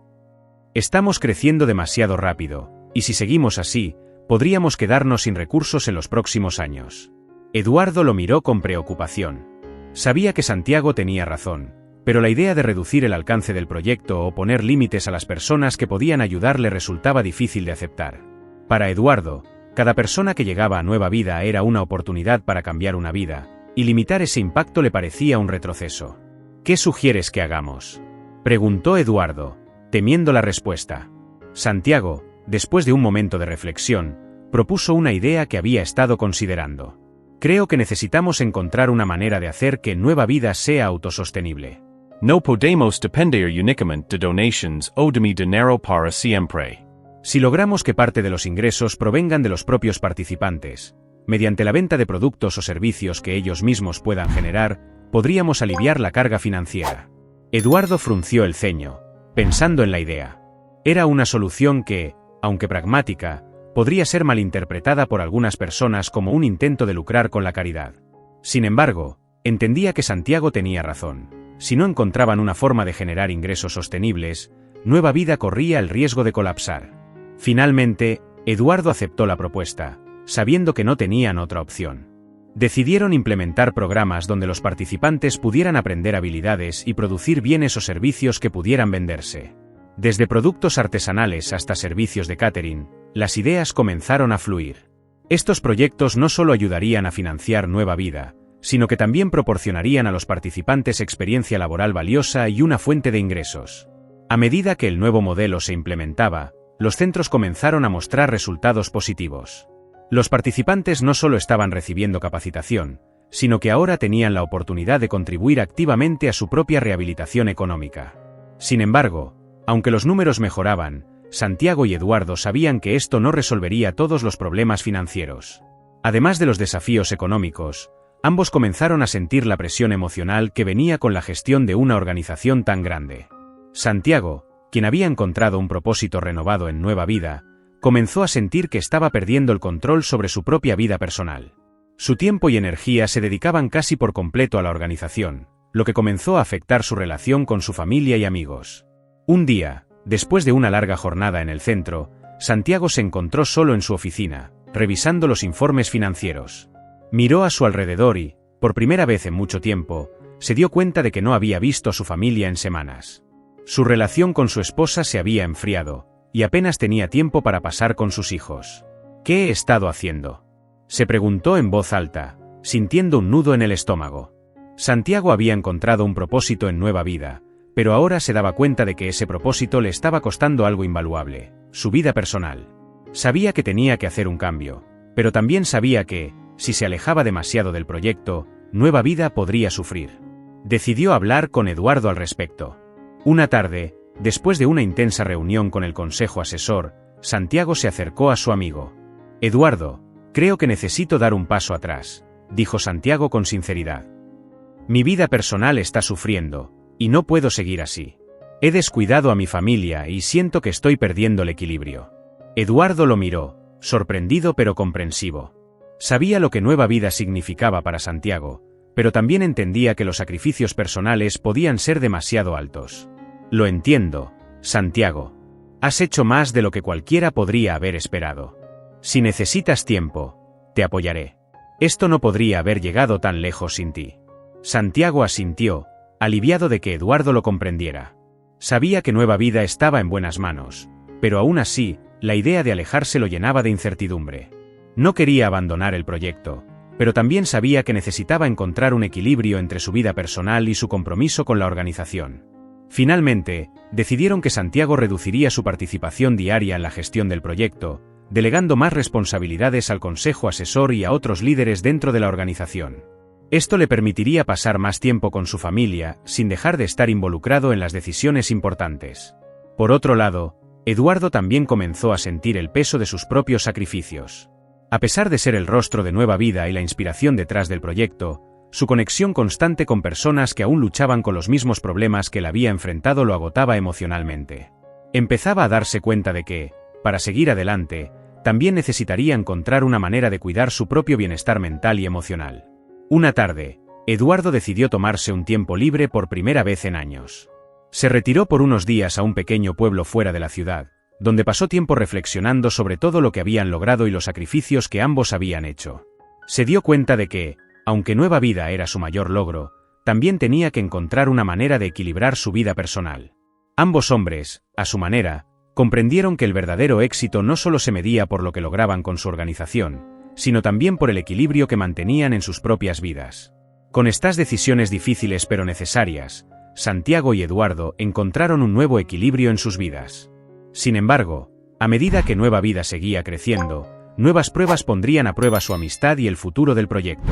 «Estamos creciendo demasiado rápido, y si seguimos así, podríamos quedarnos sin recursos en los próximos años». Eduardo lo miró con preocupación. Sabía que Santiago tenía razón, pero la idea de reducir el alcance del proyecto o poner límites a las personas que podían ayudarle resultaba difícil de aceptar. Para Eduardo, cada persona que llegaba a Nueva Vida era una oportunidad para cambiar una vida, y limitar ese impacto le parecía un retroceso. «¿Qué sugieres que hagamos?», preguntó Eduardo, temiendo la respuesta. Santiago, después de un momento de reflexión, propuso una idea que había estado considerando. Creo que necesitamos encontrar una manera de hacer que Nueva Vida sea autosostenible. No podemos depender únicamente de donations o de mi dinero para siempre. Si logramos que parte de los ingresos provengan de los propios participantes, mediante la venta de productos o servicios que ellos mismos puedan generar, podríamos aliviar la carga financiera. Eduardo frunció el ceño, pensando en la idea. Era una solución que, aunque pragmática, podría ser malinterpretada por algunas personas como un intento de lucrar con la caridad. Sin embargo, entendía que Santiago tenía razón. Si no encontraban una forma de generar ingresos sostenibles, Nueva Vida corría el riesgo de colapsar. Finalmente, Eduardo aceptó la propuesta, sabiendo que no tenían otra opción. Decidieron implementar programas donde los participantes pudieran aprender habilidades y producir bienes o servicios que pudieran venderse. Desde productos artesanales hasta servicios de catering, las ideas comenzaron a fluir. Estos proyectos no solo ayudarían a financiar Nueva Vida, sino que también proporcionarían a los participantes experiencia laboral valiosa y una fuente de ingresos. A medida que el nuevo modelo se implementaba, los centros comenzaron a mostrar resultados positivos. Los participantes no solo estaban recibiendo capacitación, sino que ahora tenían la oportunidad de contribuir activamente a su propia rehabilitación económica. Sin embargo, aunque los números mejoraban, Santiago y Eduardo sabían que esto no resolvería todos los problemas financieros. Además de los desafíos económicos, ambos comenzaron a sentir la presión emocional que venía con la gestión de una organización tan grande. Santiago, quien había encontrado un propósito renovado en Nueva Vida, comenzó a sentir que estaba perdiendo el control sobre su propia vida personal. Su tiempo y energía se dedicaban casi por completo a la organización, lo que comenzó a afectar su relación con su familia y amigos. Un día, después de una larga jornada en el centro, Santiago se encontró solo en su oficina, revisando los informes financieros. Miró a su alrededor y, por primera vez en mucho tiempo, se dio cuenta de que no había visto a su familia en semanas. Su relación con su esposa se había enfriado, y apenas tenía tiempo para pasar con sus hijos. ¿Qué he estado haciendo?, se preguntó en voz alta, sintiendo un nudo en el estómago. Santiago había encontrado un propósito en Nueva Vida, pero ahora se daba cuenta de que ese propósito le estaba costando algo invaluable, su vida personal. Sabía que tenía que hacer un cambio, pero también sabía que, si se alejaba demasiado del proyecto, Nueva Vida podría sufrir. Decidió hablar con Eduardo al respecto. Una tarde, después de una intensa reunión con el consejo asesor, Santiago se acercó a su amigo. «Eduardo, creo que necesito dar un paso atrás», dijo Santiago con sinceridad. «Mi vida personal está sufriendo, y no puedo seguir así. He descuidado a mi familia y siento que estoy perdiendo el equilibrio». Eduardo lo miró, sorprendido pero comprensivo. Sabía lo que Nueva Vida significaba para Santiago, pero también entendía que los sacrificios personales podían ser demasiado altos. «Lo entiendo, Santiago. Has hecho más de lo que cualquiera podría haber esperado. Si necesitas tiempo, te apoyaré. Esto no podría haber llegado tan lejos sin ti». Santiago asintió, aliviado de que Eduardo lo comprendiera. Sabía que Nueva Vida estaba en buenas manos, pero aún así, la idea de alejarse lo llenaba de incertidumbre. No quería abandonar el proyecto, pero también sabía que necesitaba encontrar un equilibrio entre su vida personal y su compromiso con la organización. Finalmente, decidieron que Santiago reduciría su participación diaria en la gestión del proyecto, delegando más responsabilidades al consejo asesor y a otros líderes dentro de la organización. Esto le permitiría pasar más tiempo con su familia, sin dejar de estar involucrado en las decisiones importantes. Por otro lado, Eduardo también comenzó a sentir el peso de sus propios sacrificios. A pesar de ser el rostro de Nueva Vida y la inspiración detrás del proyecto, su conexión constante con personas que aún luchaban con los mismos problemas que él había enfrentado lo agotaba emocionalmente. Empezaba a darse cuenta de que, para seguir adelante, también necesitaría encontrar una manera de cuidar su propio bienestar mental y emocional. Una tarde, Eduardo decidió tomarse un tiempo libre por primera vez en años. Se retiró por unos días a un pequeño pueblo fuera de la ciudad, donde pasó tiempo reflexionando sobre todo lo que habían logrado y los sacrificios que ambos habían hecho. Se dio cuenta de que, aunque Nueva Vida era su mayor logro, también tenía que encontrar una manera de equilibrar su vida personal. Ambos hombres, a su manera, comprendieron que el verdadero éxito no solo se medía por lo que lograban con su organización, sino también por el equilibrio que mantenían en sus propias vidas. Con estas decisiones difíciles pero necesarias, Santiago y Eduardo encontraron un nuevo equilibrio en sus vidas. Sin embargo, A medida que Nueva Vida seguía creciendo, nuevas pruebas pondrían a prueba su amistad y el futuro del proyecto.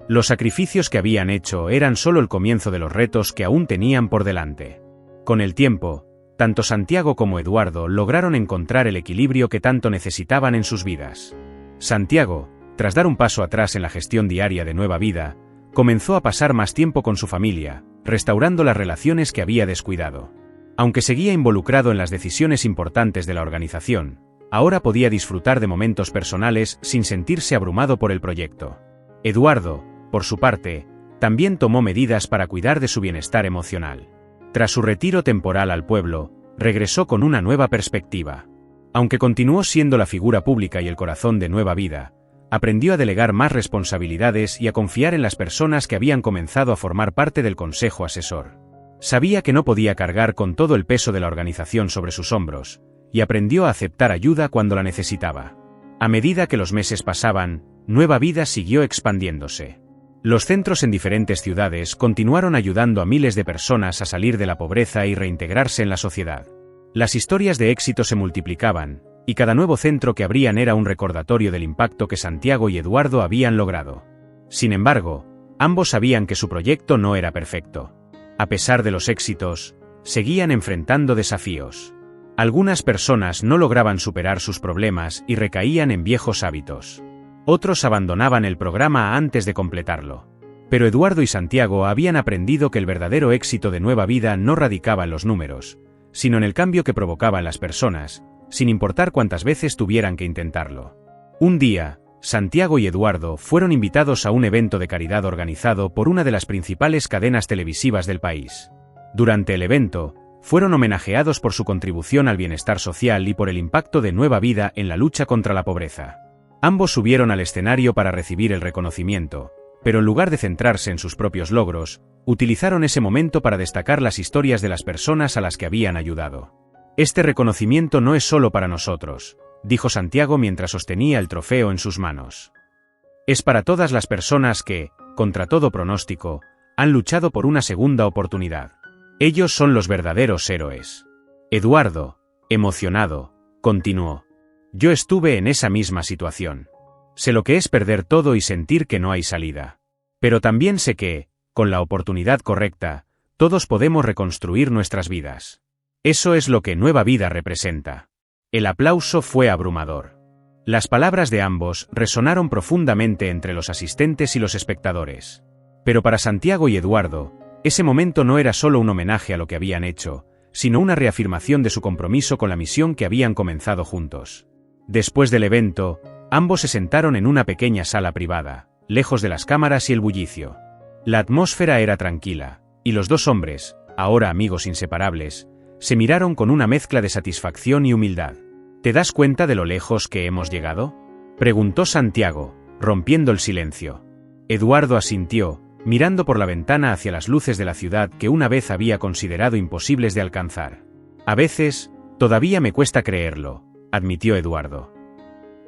Los sacrificios que habían hecho eran solo el comienzo de los retos que aún tenían por delante. Con el tiempo, tanto Santiago como Eduardo lograron encontrar el equilibrio que tanto necesitaban en sus vidas. Santiago, tras dar un paso atrás en la gestión diaria de Nueva Vida, comenzó a pasar más tiempo con su familia, restaurando las relaciones que había descuidado. Aunque seguía involucrado en las decisiones importantes de la organización, ahora podía disfrutar de momentos personales sin sentirse abrumado por el proyecto. Eduardo, por su parte, también tomó medidas para cuidar de su bienestar emocional. Tras su retiro temporal al pueblo, regresó con una nueva perspectiva. Aunque continuó siendo la figura pública y el corazón de Nueva Vida, aprendió a delegar más responsabilidades y a confiar en las personas que habían comenzado a formar parte del consejo asesor. Sabía que no podía cargar con todo el peso de la organización sobre sus hombros, y aprendió a aceptar ayuda cuando la necesitaba. A medida que los meses pasaban, Nueva Vida siguió expandiéndose. Los centros en diferentes ciudades continuaron ayudando a miles de personas a salir de la pobreza y reintegrarse en la sociedad. Las historias de éxito se multiplicaban, y cada nuevo centro que abrían era un recordatorio del impacto que Santiago y Eduardo habían logrado. Sin embargo, ambos sabían que su proyecto no era perfecto. A pesar de los éxitos, seguían enfrentando desafíos. Algunas personas no lograban superar sus problemas y recaían en viejos hábitos. Otros abandonaban el programa antes de completarlo. Pero Eduardo y Santiago habían aprendido que el verdadero éxito de Nueva Vida no radicaba en los números, sino en el cambio que provocaba en las personas, sin importar cuántas veces tuvieran que intentarlo. Un día, Santiago y Eduardo fueron invitados a un evento de caridad organizado por una de las principales cadenas televisivas del país. Durante el evento, fueron homenajeados por su contribución al bienestar social y por el impacto de Nueva Vida en la lucha contra la pobreza. Ambos subieron al escenario para recibir el reconocimiento, pero en lugar de centrarse en sus propios logros, utilizaron ese momento para destacar las historias de las personas a las que habían ayudado. Este reconocimiento no es solo para nosotros, dijo Santiago mientras sostenía el trofeo en sus manos. Es para todas las personas que, contra todo pronóstico, han luchado por una segunda oportunidad. Ellos son los verdaderos héroes. Eduardo, emocionado, continuó. Yo estuve en esa misma situación. Sé lo que es perder todo y sentir que no hay salida. Pero también sé que, con la oportunidad correcta, todos podemos reconstruir nuestras vidas. Eso es lo que Nueva Vida representa. El aplauso fue abrumador. Las palabras de ambos resonaron profundamente entre los asistentes y los espectadores. Pero para Santiago y Eduardo, ese momento no era solo un homenaje a lo que habían hecho, sino una reafirmación de su compromiso con la misión que habían comenzado juntos. Después del evento, ambos se sentaron en una pequeña sala privada, lejos de las cámaras y el bullicio. La atmósfera era tranquila, y los dos hombres, ahora amigos inseparables, se miraron con una mezcla de satisfacción y humildad. ¿Te das cuenta de lo lejos que hemos llegado?, preguntó Santiago, rompiendo el silencio. Eduardo asintió, mirando por la ventana hacia las luces de la ciudad que una vez había considerado imposibles de alcanzar. A veces, todavía me cuesta creerlo, admitió Eduardo.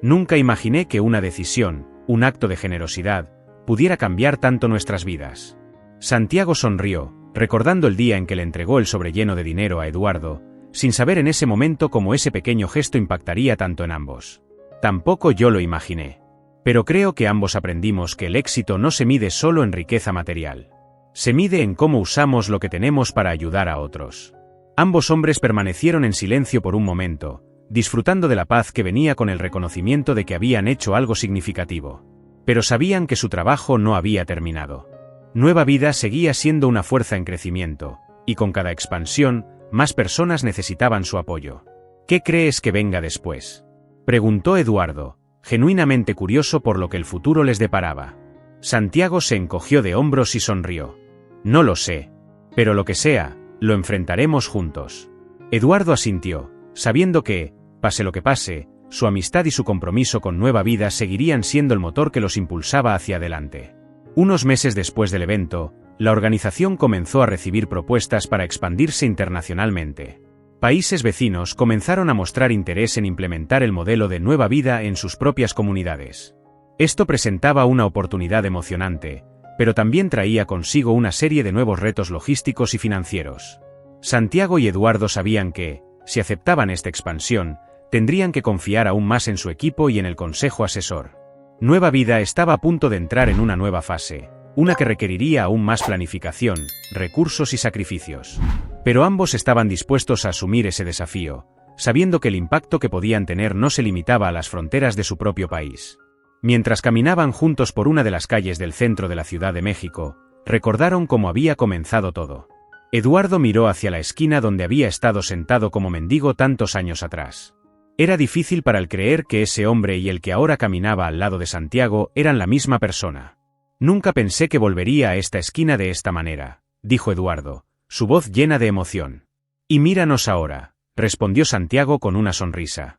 Nunca imaginé que una decisión, un acto de generosidad, pudiera cambiar tanto nuestras vidas. Santiago sonrió, recordando el día en que le entregó el sobre lleno de dinero a Eduardo, sin saber en ese momento cómo ese pequeño gesto impactaría tanto en ambos. Tampoco yo lo imaginé. Pero creo que ambos aprendimos que el éxito no se mide solo en riqueza material. Se mide en cómo usamos lo que tenemos para ayudar a otros. Ambos hombres permanecieron en silencio por un momento, disfrutando de la paz que venía con el reconocimiento de que habían hecho algo significativo. Pero sabían que su trabajo no había terminado. Nueva Vida seguía siendo una fuerza en crecimiento, y con cada expansión, más personas necesitaban su apoyo. ¿Qué crees que venga después?, preguntó Eduardo, genuinamente curioso por lo que el futuro les deparaba. Santiago se encogió de hombros y sonrió. No lo sé. Pero lo que sea, lo enfrentaremos juntos. Eduardo asintió, sabiendo que, pase lo que pase, su amistad y su compromiso con Nueva Vida seguirían siendo el motor que los impulsaba hacia adelante. Unos meses después del evento, la organización comenzó a recibir propuestas para expandirse internacionalmente. Países vecinos comenzaron a mostrar interés en implementar el modelo de Nueva Vida en sus propias comunidades. Esto presentaba una oportunidad emocionante, pero también traía consigo una serie de nuevos retos logísticos y financieros. Santiago y Eduardo sabían que, si aceptaban esta expansión, Tendrían que confiar aún más en su equipo y en el consejo asesor. Nueva Vida estaba a punto de entrar en una nueva fase, una que requeriría aún más planificación, recursos y sacrificios. Pero ambos estaban dispuestos a asumir ese desafío, sabiendo que el impacto que podían tener no se limitaba a las fronteras de su propio país. Mientras caminaban juntos por una de las calles del centro de la Ciudad de México, recordaron cómo había comenzado todo. Eduardo miró hacia la esquina donde había estado sentado como mendigo tantos años atrás. Era difícil para él creer que ese hombre y el que ahora caminaba al lado de Santiago eran la misma persona. «Nunca pensé que volvería a esta esquina de esta manera», dijo Eduardo, su voz llena de emoción. «Y míranos ahora», respondió Santiago con una sonrisa.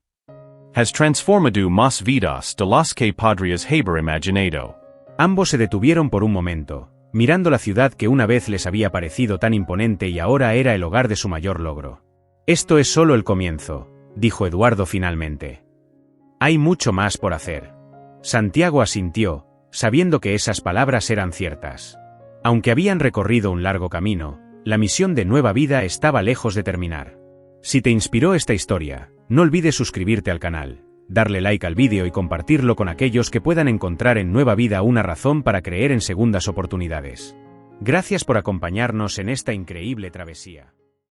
Has transformado más vidas de las que podrías haber imaginado. Ambos se detuvieron por un momento, mirando la ciudad que una vez les había parecido tan imponente y ahora era el hogar de su mayor logro. «Esto es solo el comienzo», dijo Eduardo finalmente. «Hay mucho más por hacer». Santiago asintió, sabiendo que esas palabras eran ciertas. Aunque habían recorrido un largo camino, la misión de Nueva Vida estaba lejos de terminar. Si te inspiró esta historia, no olvides suscribirte al canal, darle like al vídeo y compartirlo con aquellos que puedan encontrar en Nueva Vida una razón para creer en segundas oportunidades. Gracias por acompañarnos en esta increíble travesía.